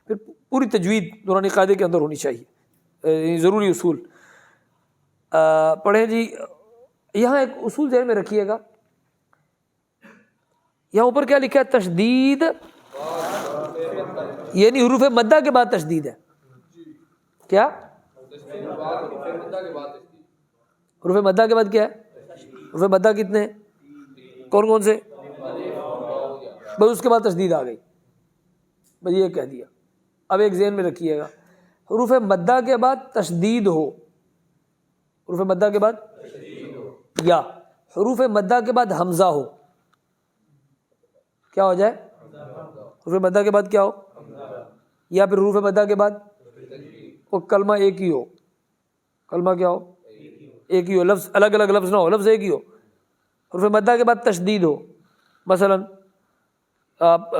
پھر پوری تجوید نورانی قاعدے کے اندر ہونی چاہیے، ضروری اصول پڑھیں جی۔ یہاں ایک اصول ذہن میں رکھیے گا، یہاں اوپر کیا لکھا ہے؟ تشدید، یعنی حروف مدہ کے بعد تشدید ہے۔ کیا حروف مدہ کے بعد کیا ہے؟ حروف مدہ کتنے ہیں؟ کون کون سے؟ بس اس کے بعد تشدید آ گئی، بس یہ کہہ دیا۔ اب ایک ذہن میں رکھیے گا، حروف مدہ کے بعد تشدید ہو، حروف مدہ کے بعد، یا حروف مدہ کے بعد حمزہ ہو، کیا ہو جائے؟ حروف مدہ کے بعد کیا ہو؟ یا پھر حروف مدہ کے بعد وہ کلمہ ایک ہی ہو، کلمہ کیا ہو؟ ایک ہی ہو، لفظ الگ الگ لفظ نہ ہو، لفظ ایک ہی ہو۔ حروف مدہ کے بعد تشدید ہو، مثلا آپ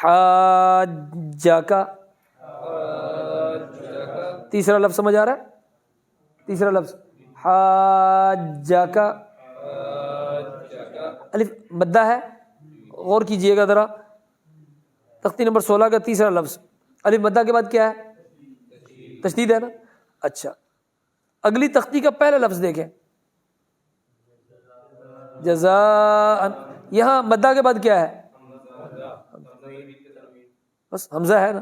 حاجکا، تیسرا لفظ سمجھ آ رہا ہے؟ تیسرا لفظ حاجکا، الف مدہ ہے، غور کیجئے گا ذرا، تختی نمبر 16 کا تیسرا لفظ الف مدہ کے بعد کیا ہے؟ تشدید ہے نا؟ اچھا، اگلی تختی کا پہلا لفظ دیکھیں، جزاء، یہاں مدہ کے بعد کیا ہے؟ بس حمزہ ہے نا،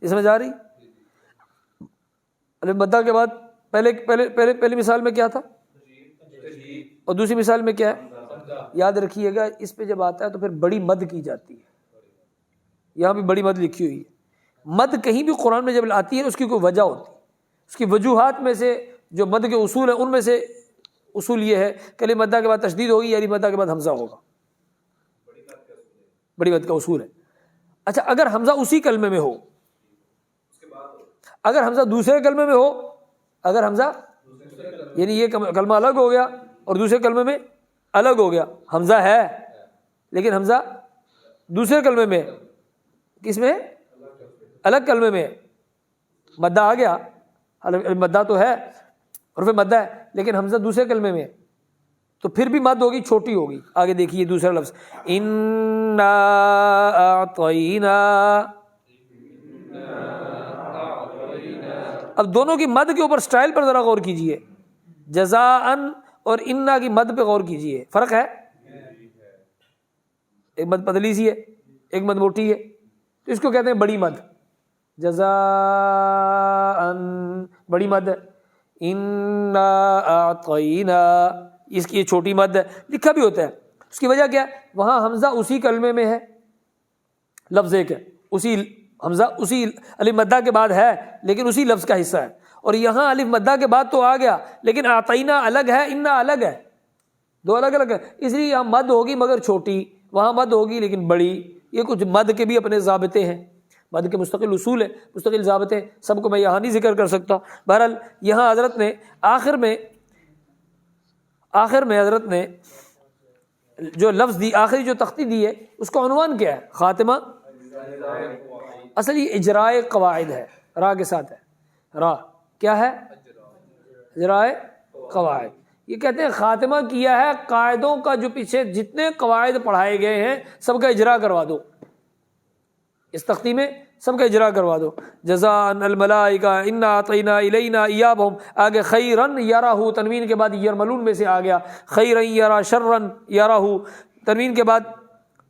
اس میں جا رہی الف مدہ کے بعد پہلی مثال میں کیا تھا اور دوسری مثال میں کیا ہے؟ یاد رکھیے گا، اس پہ جب آتا ہے تو پھر بڑی مد کی جاتی ہے، یہاں بھی بڑی مد لکھی ہوئی ہے۔ مد کہیں بھی قرآن میں جب آتی ہے اس کی کوئی وجہ ہوتی ہے، اس کی وجوہات میں سے جو مد کے اصول ہیں ان میں سے اصول یہ ہے کہ الف مدہ کے بعد تشدید ہوگی یا الف مدہ کے بعد حمزہ ہوگا، بڑی مد کا اصول ہے۔ اچھا، اگر حمزہ اسی کلمے میں ہو، اگر حمزہ دوسرے کلمے میں ہو، اگر حمزہ یعنی یہ کلمہ الگ ہو گیا اور دوسرے کلمے میں الگ ہو گیا، حمزہ ہے لیکن حمزہ دوسرے کلمے میں، کس میں؟ الگ کلمے میں، مدہ آ گیا، مدہ تو ہے، حرف مدہ ہے لیکن حمزہ دوسرے کلمے میں، تو پھر بھی مد ہوگی، چھوٹی ہوگی۔ آگے دیکھیے دوسرا لفظ، انا اعطینا، اب دونوں کی مد کے اوپر سٹائل پر ذرا غور کیجئے، جزاءن اور انا کی مد پہ غور کیجئے، فرق ہے؟ ایک مد پتلی سی ہے، ایک مد موٹی ہے، تو اس کو کہتے ہیں بڑی مد، جزاءن بڑی مد ہے، انا اعطینا اس کی یہ چھوٹی مد ہے، لکھا بھی ہوتا ہے۔ اس کی وجہ کیا ہے؟ وہاں حمزہ اسی کلمے میں ہے، لفظ ایک ہے، اسی حمزہ اسی الف مدہ کے بعد ہے لیکن اسی لفظ کا حصہ ہے، اور یہاں الف مدہ کے بعد تو آ گیا لیکن اعطینا الگ ہے، انا الگ ہے، دو الگ الگ ہے، اس لیے یہاں مد ہوگی مگر چھوٹی، وہاں مد ہوگی لیکن بڑی۔ یہ کچھ مد کے بھی اپنے ضابطے ہیں، مد کے مستقل اصول ہیں، مستقل ضابطے، سب کو میں یہاں نہیں ذکر کر سکتا۔ بہرحال یہاں حضرت نے آخر میں حضرت نے جو لفظ دی، آخری جو تختی دی ہے اس کا عنوان کیا ہے؟ خاتمہ، اصل یہ اجرائے قواعد ہے، را کے ساتھ ہے، را کیا ہے؟ اجرائے قواعد۔ یہ کہتے ہیں خاتمہ کیا ہے قاعدوں کا، جو پیچھے جتنے قواعد پڑھائے گئے ہیں سب کا اجرا کروا دو، اس تختی میں سب کا اجرا کروا دو۔ جزاء الملائکہ انا اعطینا الینا ایابہم، آگے خیرن یرہ، تنوین کے بعد یرملون میں سے آ گیا، خیرن یرہ شرن یرہ، تنوین کے بعد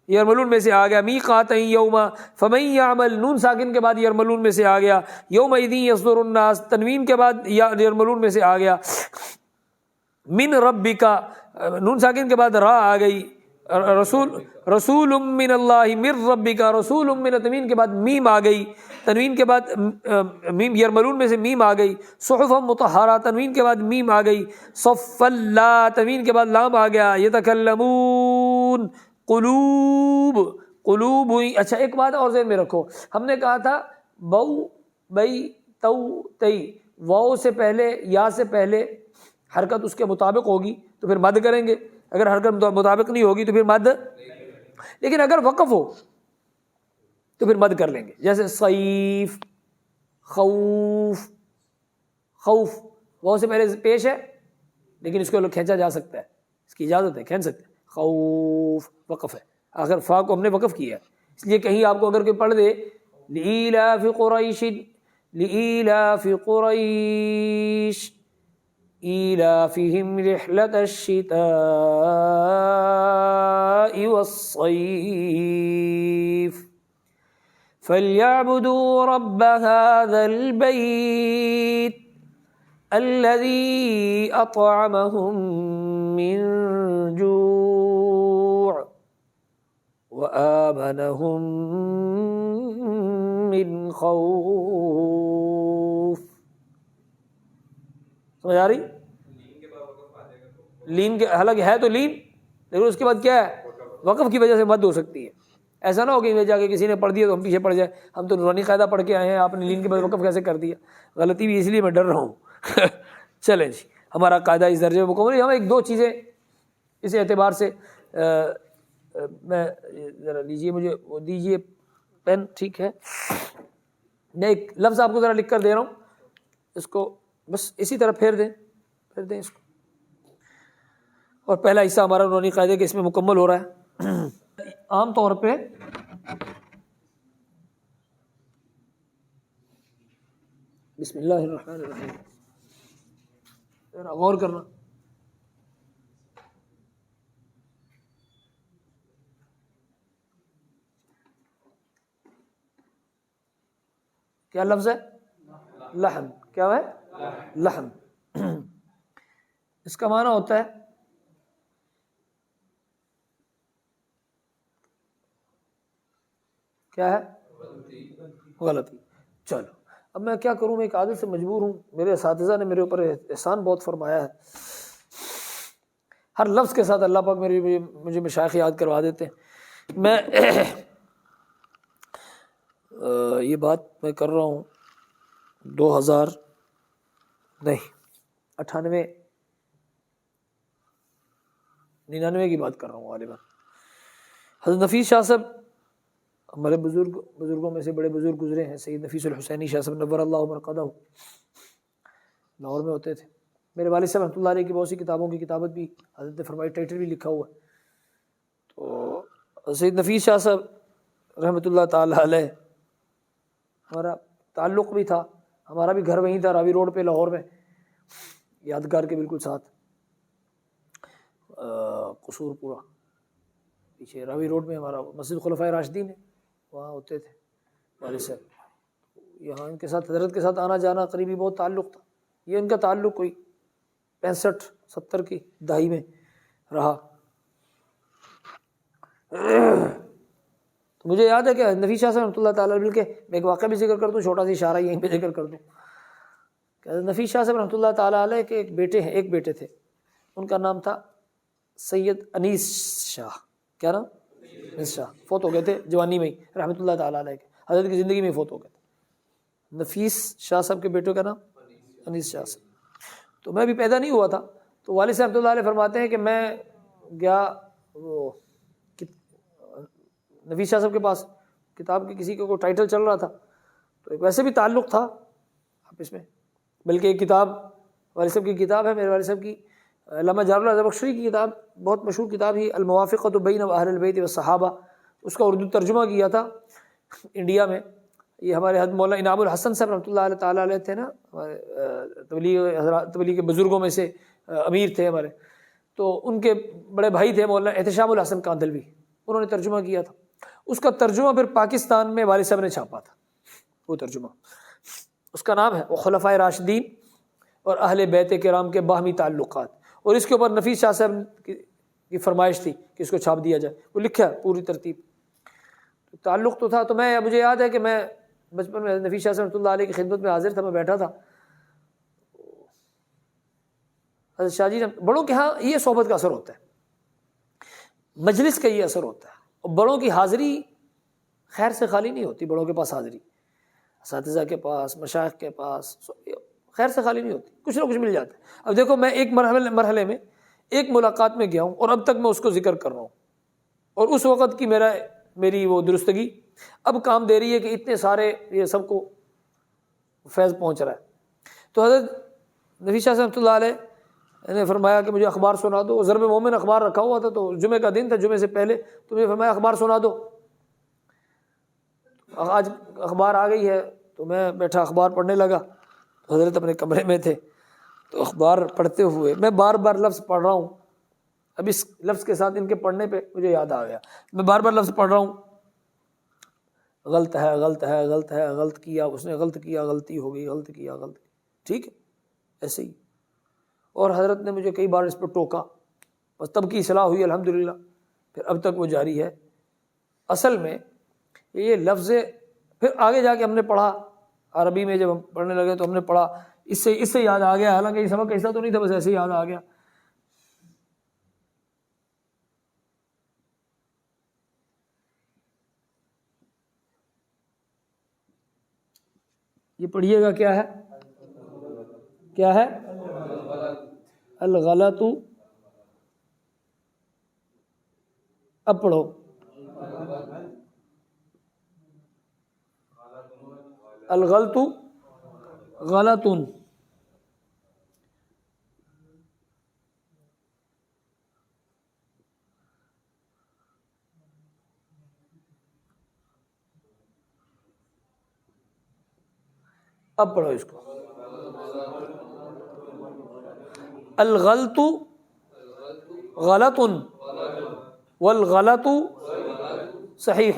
یرملون میں سے آ گیا، میقاتا یوم فمن یعمل، نون ساکن کے بعد یرملون میں سے آ گیا، یومئذ یصدر الناس، تنوین کے بعد یرملون میں سے آ گیا، من ربک، نون ساکن کے بعد را آ گئی، رسول من اللہ من ربک، رسول من، تنوین کے بعد میم آ گئی، تنوین کے بعد میم، یرملون میں سے میم آ گئی، صحف مطہرہ، تنوین کے بعد میم آ گئی، صف اللہ، تنوین کے بعد لام آ گیا، یتکلمون، قلوب، قلوب ہوئی۔ اچھا ایک بات اور ذہن میں رکھو، ہم نے کہا تھا بو بئی تو تئی، واؤ سے پہلے یا سے پہلے حرکت اس کے مطابق ہوگی تو پھر مد کریں گے، اگر حرکت مطابق نہیں ہوگی تو پھر مد، لیکن اگر وقف ہو تو پھر مد کر لیں گے، جیسے صیف، خوف، خوف واؤ سے پہلے پیش ہے لیکن اس کو کھینچا جا سکتا ہے، اس کی اجازت ہے، کھینچ سکتے ہیں، خوف وقف ہے، آخر فا کو ہم نے وقف کیا ہے، اس لیے کہیں آپ کو اگر کوئی پڑھ دے لإیلاف قریش، لإیلاف قریش إيلافهم رحلة الشتاء والصيف فليعبدوا رب هذا البيت الذي أطعمهم من جوع وآمنهم من خوف۔ سمجھ آ رہی؟ لین کے حالانکہ ہے تو لین، لیکن اس کے بعد کیا ہے، وقف کی وجہ سے مد ہو سکتی ہے۔ ایسا نہ ہو کہ جا کے کسی نے پڑھ دیا تو ہم پیچھے پڑ جائیں، ہم تو نورانی قاعدہ پڑھ کے آئے ہیں، آپ نے لین کے بعد وقف کیسے کر دیا؟ غلطی بھی اس لیے میں ڈر رہا ہوں۔ چلیں جی، ہمارا قاعدہ اس درجے میں مکمل ہے۔ ہم ایک دو چیزیں اس اعتبار سے، میں ذرا لیجیے، مجھے وہ دیجیے پین، ٹھیک ہے، میں ایک لفظ آپ کو ذرا لکھ کر دے رہا ہوں، اس کو بس اسی طرح پھیر دیں اس کو، اور پہلا حصہ ہمارا نورانی قاعدے کے اس میں مکمل ہو رہا ہے۔ عام طور پہ بسم اللہ الرحمن الرحیم، ذرا غور کرنا، کیا لفظ ہے؟ لحن، کیا ہے؟ لحن۔ اس کا معنی ہوتا ہے کیا ہے؟ غلطی۔ چلو اب میں کیا کروں، میں ایک عادت سے مجبور ہوں، میرے اساتذہ نے میرے اوپر احسان بہت فرمایا ہے، ہر لفظ کے ساتھ اللہ پاک مجھے مشائخ یاد کروا دیتے ہیں۔ میں یہ بات میں کر رہا ہوں 99 کی بات کر رہا ہوں غالباً۔ حضرت نفیس شاہ صاحب ہمارے بزرگوں میں سے بڑے بزرگ گزرے ہیں، سید نفیس الحسینی شاہ صاحب نور اللہ مرقدہ، لاہور میں ہوتے تھے۔ میرے والد صاحب رحمۃ اللہ علیہ کی بہت سی کتابوں کی کتابت بھی حضرت نے فرمائی، ٹائٹل بھی لکھا ہوا ہے۔ تو سید نفیس شاہ صاحب رحمۃ اللہ تعالی علیہ، ہمارا تعلق بھی تھا، ہمارا بھی گھر وہیں تھا، راوی روڈ پہ لاہور میں، یادگار کے بالکل ساتھ، قصور پورا پیچھے راوی روڈ میں ہمارا مسجد خلفائے راشدین ہے، وہاں ہوتے تھے والد صاحب۔ یہاں ان کے ساتھ حضرت کے ساتھ آنا جانا قریبی بہت تعلق تھا، یہ ان کا تعلق کوئی 65-70 کی دہائی میں رہا۔ تو مجھے یاد ہے کہ نفیس شاہ صاحب رحمۃ اللہ تعالیٰ علیہ کے، میں ایک واقعہ بھی ذکر کر دوں، چھوٹا سی اشارہ یہیں پہ ذکر کر دوں کہ نفیس شاہ صاحب رحمۃ اللہ تعالیٰ علیہ کے ایک بیٹے تھے، ان کا نام تھا سید انیس شاہ۔ کیا نام؟ انیس شاہ، فوت ہو گئے تھے جوانی میں ہی رحمۃ اللہ تعالیٰ علیہ کے، حضرت کی زندگی میں فوت ہو گئے تھے۔ نفیس شاہ صاحب کے بیٹوں کا نام انیس شاہ صاحب۔ تو میں بھی پیدا نہیں ہوا تھا، تو والد صاحب رحمۃ اللہ علیہ فرماتے ہیں کہ میں گیا وہ نفیس شاہ صاحب کے پاس، کتاب کی کسی کو ٹائٹل چل رہا تھا، تو ایک ویسے بھی تعلق تھا آپس میں، بلکہ ایک کتاب والد صاحب کی کتاب ہے، میرے والد صاحب کی، علامہ جعفر الزمخشری کی کتاب، بہت مشہور کتاب ہی الموافقۃ بین اہل البیت والصحابہ، اس کا اردو ترجمہ کیا تھا انڈیا میں۔ یہ ہمارے حضرت مولانا انعام الحسن صاحب رحمۃ اللہ تعالیٰ علیہ تھے نا، تبلیغ کے بزرگوں میں سے امیر تھے ہمارے، تو ان کے بڑے بھائی تھے مولانا احتشام الحسن کاندھلوی، انہوں نے ترجمہ کیا تھا۔ اس کا ترجمہ پھر پاکستان میں والد صاحب نے چھاپا تھا، وہ ترجمہ، اس کا نام ہے خلفائے راشدین اور اہل بیت کرام کے باہمی تعلقات۔ اور اس کے اوپر نفیس شاہ صاحب کی فرمائش تھی کہ اس کو چھاپ دیا جائے، وہ لکھا ہے پوری ترتیب، تعلق تو تھا۔ تو مجھے یاد ہے کہ میں بچپن میں نفیس شاہ صاحب رحمۃ اللہ علیہ کی خدمت میں حاضر تھا، میں بیٹھا تھا، حضرت شاہ جی بڑوں کے ہاں یہ صحبت کا اثر ہوتا ہے، مجلس کا یہ اثر ہوتا ہے، اور بڑوں کی حاضری خیر سے خالی نہیں ہوتی، بڑوں کے پاس حاضری، اساتذہ کے پاس، مشائخ کے پاس خیر سے خالی نہیں ہوتی، کچھ نہ کچھ مل جاتا ہے۔ اب دیکھو میں ایک مرحلے میں ایک ملاقات میں گیا ہوں اور اب تک میں اس کو ذکر کر رہا ہوں، اور اس وقت کی میری وہ درستگی اب کام دے رہی ہے کہ اتنے سارے یہ سب کو فیض پہنچ رہا ہے۔ تو حضرت نفیس شاہ رحمۃ اللہ علیہ نے فرمایا کہ مجھے اخبار سنا دو، ضرب مومن اخبار رکھا ہوا تھا، تو جمعے کا دن تھا، جمعے سے پہلے تو مجھے فرمایا اخبار سنا دو۔ آج اخبار آ گئی ہے تو میں بیٹھا اخبار پڑھنے لگا، حضرت اپنے کمرے میں تھے، تو اخبار پڑھتے ہوئے میں بار بار لفظ پڑھ رہا ہوں، اب اس لفظ کے ساتھ ان کے پڑھنے پہ مجھے یاد آ گیا، میں بار بار لفظ پڑھ رہا ہوں، غلط ہے، غلط ہے، غلط ہے، غلط کیا اس نے، غلط کیا، غلطی ہو گئی، غلط کیا، غلط کیا، ٹھیک ہے ایسے ہی۔ اور حضرت نے مجھے کئی بار اس پہ ٹوکا، بس تب کی اصلاح ہوئی الحمدللہ، پھر اب تک وہ جاری ہے۔ اصل میں یہ لفظ پھر آگے جا کے ہم نے پڑھا، عربی میں جب ہم پڑھنے لگے تو ہم نے پڑھا، اس سے یاد آ گیا، حالانکہ یہ سبق ایسا تو نہیں تھا، بس ایسے ہی یاد آ گیا۔ یہ پڑھیے گا، کیا ہے، کیا ہے؟ الغلط، اب پڑھو، الغلط غلط، اب پڑھو اس کو، الغلط غلط والغلط صحیح۔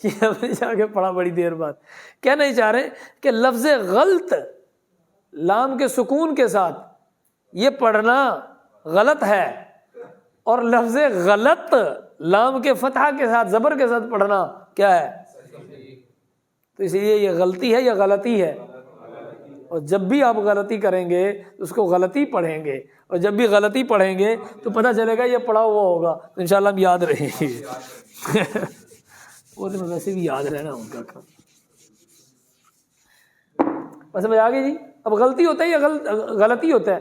یہ ہم نے جا کے پڑھا بڑی دیر بعد، کہنا ہی چاہ رہے ہیں کہ لفظ غلط لام کے سکون کے ساتھ یہ پڑھنا غلط ہے، اور لفظ غلط لام کے فتحہ کے ساتھ زبر کے ساتھ پڑھنا کیا ہے؟ تو اس لیے یہ غلطی ہے یا غلطی ہے؟ اور جب بھی آپ غلطی کریں گے تو اس کو غلطی پڑھیں گے، اور جب بھی غلطی پڑھیں گے تو پتہ چلے گا یہ پڑھا ہوا ہوگا، تو انشاءاللہ ہم یاد رہیں گے۔ وہ تو ویسے بھی یاد رہنا ان کا کام۔ بس سمجھ آ گئی جی؟ اب غلطی ہوتا ہے یا غلطی ہوتا ہے؟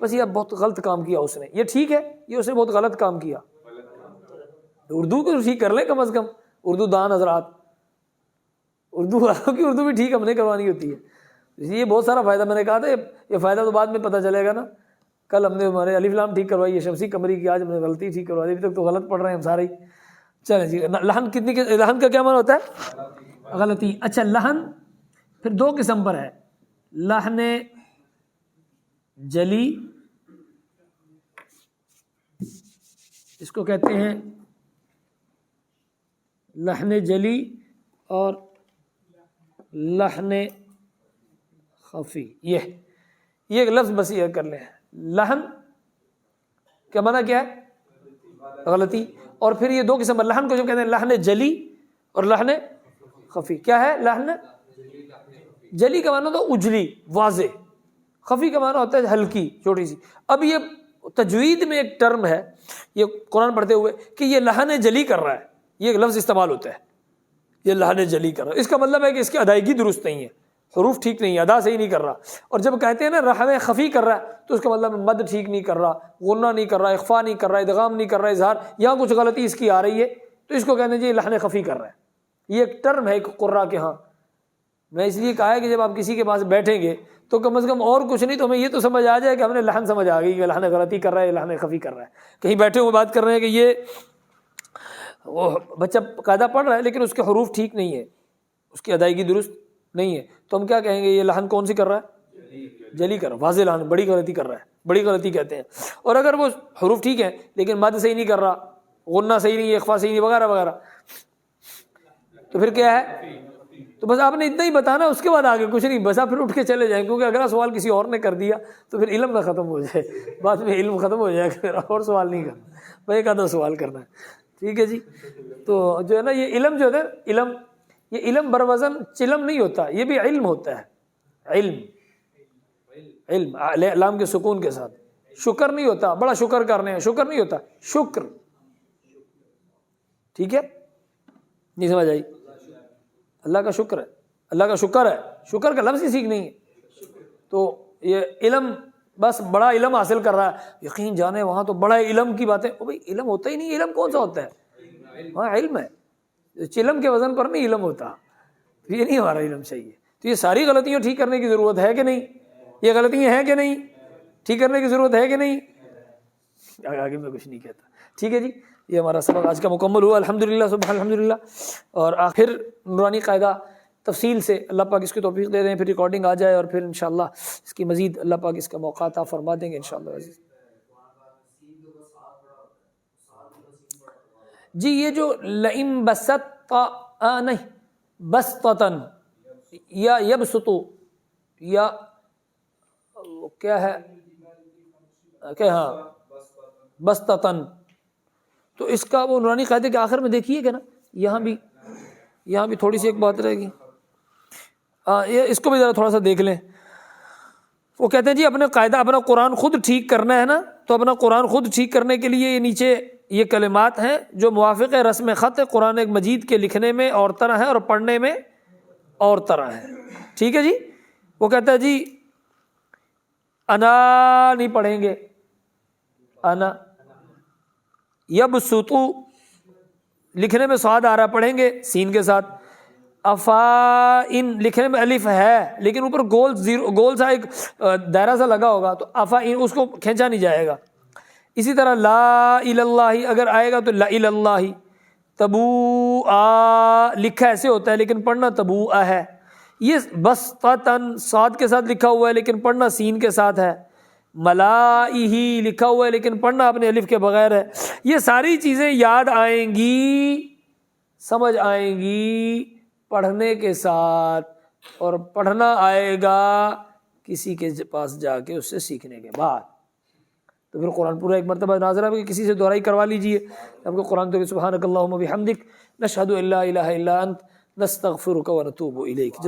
بس یہ بہت غلط کام کیا اس نے، یہ ٹھیک ہے، یہ اس نے بہت غلط کام کیا۔ اردو کو ٹھیک کر لیں کم از کم، اردو دان حضرات، اردو والوں کی اردو بھی ٹھیک ہم نے کروانی ہوتی ہے، اس لیے بہت سارا فائدہ، میں نے کہا تھا یہ فائدہ تو بعد میں پتہ چلے گا نا۔ کل ہم نے ہمارے الف لام ٹھیک کروائی ہے، شمسی قمری کی، آج ہم نے غلطی ٹھیک کروائی، ابھی تک تو غلط پڑھ رہے ہیں ہم سارے ہی۔ چلیں جی، لحن لحن کا کیا معنی ہوتا ہے؟ غلطی۔ اچھا، لحن پھر دو قسم پر ہے، لحن جلی، اس کو کہتے ہیں لحن جلی، اور لحن خفی۔ یہ ایک لفظ بس یہ کر لیں، لحن کیا معنی کیا ہے؟ غلطی۔ اور پھر یہ دو قسم پر، لحن کو جو کہتے ہیں لحن جلی اور لحن خفی۔ کیا ہے لحن جلی کا معنی تو اجلی واضح، خفی کا معنی ہوتا ہے ہلکی چھوٹی سی۔ اب یہ تجوید میں ایک ٹرم ہے، یہ قرآن پڑھتے ہوئے، کہ یہ لحن جلی کر رہا ہے، یہ ایک لفظ استعمال ہوتا ہے، یہ لحن جلی کر رہا ہے، اس کا مطلب ہے کہ اس کی ادائیگی درست نہیں ہے، حروف ٹھیک نہیں ہے، ادا صحیح نہیں کر رہا۔ اور جب کہتے ہیں نا رحم خفی کر رہا ہے، تو اس کا مطلب مد ٹھیک نہیں کر رہا، غنہ نہیں کر رہا، اخفا نہیں کر رہا، ادغام نہیں کر رہا، اظہار، یہاں کچھ غلطی اس کی آ رہی ہے، تو اس کو کہتے ہیں جی لحن خفی کر رہا ہے۔ یہ ایک ٹرم ہے ایک قراء کے ہاں۔ میں اس لیے کہا ہے کہ جب آپ کسی کے پاس بیٹھیں گے تو کم از کم اور کچھ نہیں تو ہمیں یہ تو سمجھ آ جائے کہ ہم نے لحن سمجھ آ گئی کہ لحن غلطی کر رہا ہے، لحن خفی کر رہا ہے۔ کہیں بیٹھے ہوئے بات کر رہے ہیں کہ یہ وہ بچہ قاعدہ پڑھ رہا ہے لیکن اس کے حروف ٹھیک نہیں ہے، اس کی ادائیگی درست نہیں ہے، تو ہم کیا کہیں گے؟ یہ لحن کون سی کر رہا ہے؟ جلی کر رہا ہے، واضح لحن، بڑی غلطی کر رہا ہے، بڑی غلطی کہتے ہیں۔ اور اگر وہ حروف ٹھیک ہے لیکن مد صحیح نہیں کر رہا، غنہ صحیح نہیں ہے، اخفا صحیح نہیں، وغیرہ وغیرہ، تو پھر کیا ہے؟ تو بس آپ نے اتنا ہی بتانا، اس کے بعد آگے کچھ نہیں، بس آپ پھر اٹھ کے چلے جائیں، کیونکہ اگلا سوال کسی اور نے کر دیا تو پھر علم نہ ختم ہو جائے، بعد میں علم ختم ہو جائے گا، پھر اور سوال نہیں کرنا، بس ایک آدھا سوال کرنا ہے، ٹھیک ہے جی۔ تو جو ہے نا یہ علم جو ہے علم، یہ علم بروزن چلم نہیں ہوتا، یہ بھی علم ہوتا ہے، علم، علم لام کے سکون کے ساتھ، شکر نہیں ہوتا، بڑا شکر کرنے ہیں، شکر نہیں ہوتا، شکر، ٹھیک ہے، نہیں سمجھ آئی؟ اللہ کا شکر ہے، اللہ کا شکر ہے، شکر کا لفظ ہی سیکھ نہیں ہے۔ تو یہ علم بس بڑا علم حاصل کر رہا ہے، یقین جانے وہاں تو بڑا علم کی باتیں، بھائی علم ہوتا ہی نہیں، علم کون سا ہوتا ہے؟ وہاں علم ہے، چلم کے وزن پر نہیں علم ہوتا، یہ نہیں ہمارا علم چاہیے۔ تو یہ ساری غلطیاں ٹھیک کرنے کی ضرورت ہے کہ نہیں؟ یہ غلطیاں ہیں کہ نہیں؟ ٹھیک کرنے کی ضرورت ہے کہ نہیں؟ آگے میں کچھ نہیں کہتا، ٹھیک ہے جی۔ یہ ہمارا سبق آج کا مکمل ہوا، الحمدللہ، سبحان الحمدللہ۔ اور آخر نورانی قاعدہ تفصیل سے اللہ پاک اس کی توفیق دے دیں، پھر ریکارڈنگ آ جائے، اور پھر انشاءاللہ اس کی مزید اللہ پاک اس کا موقع عطا فرما دیں گے انشاءاللہ عزیز۔ جی یہ جو لئن بسط نہیں، بسطتن یا یبسطو یا کیا ہے کہ ہاں بسطتن، تو اس کا وہ نورانی قاعدے کے آخر میں دیکھیے کہ نا، یہاں بھی تھوڑی سی ایک بات رہے گی، اس کو بھی ذرا تھوڑا سا دیکھ لیں۔ وہ کہتے ہیں جی اپنے قاعدہ، اپنا قرآن خود ٹھیک کرنا ہے نا، تو اپنا قرآن خود ٹھیک کرنے کے لیے یہ نیچے یہ کلمات ہیں جو موافق رسم خط قرآن مجید کے لکھنے میں اور طرح ہیں اور پڑھنے میں اور طرح ہیں، ٹھیک ہے جی۔ وہ کہتا ہے جی انا نہیں پڑھیں گے، انا، یبسطو لکھنے میں صاد آ رہا پڑھیں گے سین کے ساتھ، افائن لکھنے میں الف ہے لیکن اوپر گول سا ایک دائرہ سا لگا ہوگا، تو افائن اس کو کھینچا نہیں جائے گا۔ اسی طرح لا الاللہ اگر آئے گا تو لا الاللہ، تبو آ لکھا ایسے ہوتا ہے لیکن پڑھنا تبو آ ہے۔ یہ بسطتن صاد کے ساتھ لکھا ہوا ہے لیکن پڑھنا سین کے ساتھ ہے۔ ملائہی لکھا ہوا ہے لیکن پڑھنا اپنے الف کے بغیر ہے۔ یہ ساری چیزیں یاد آئیں گی، سمجھ آئیں گی پڑھنے کے ساتھ، اور پڑھنا آئے گا کسی کے پاس جا کے اس سے سیکھنے کے بعد۔ تو پھر قرآن پورا ایک مرتبہ ناظرہ کہ کسی سے دہرائی کروا لیجئے آپ کو قرآن تو سبحانک اللہم و بحمدک نشہد ان لا الہ الا انت نستغفرک و نتوب الیک۔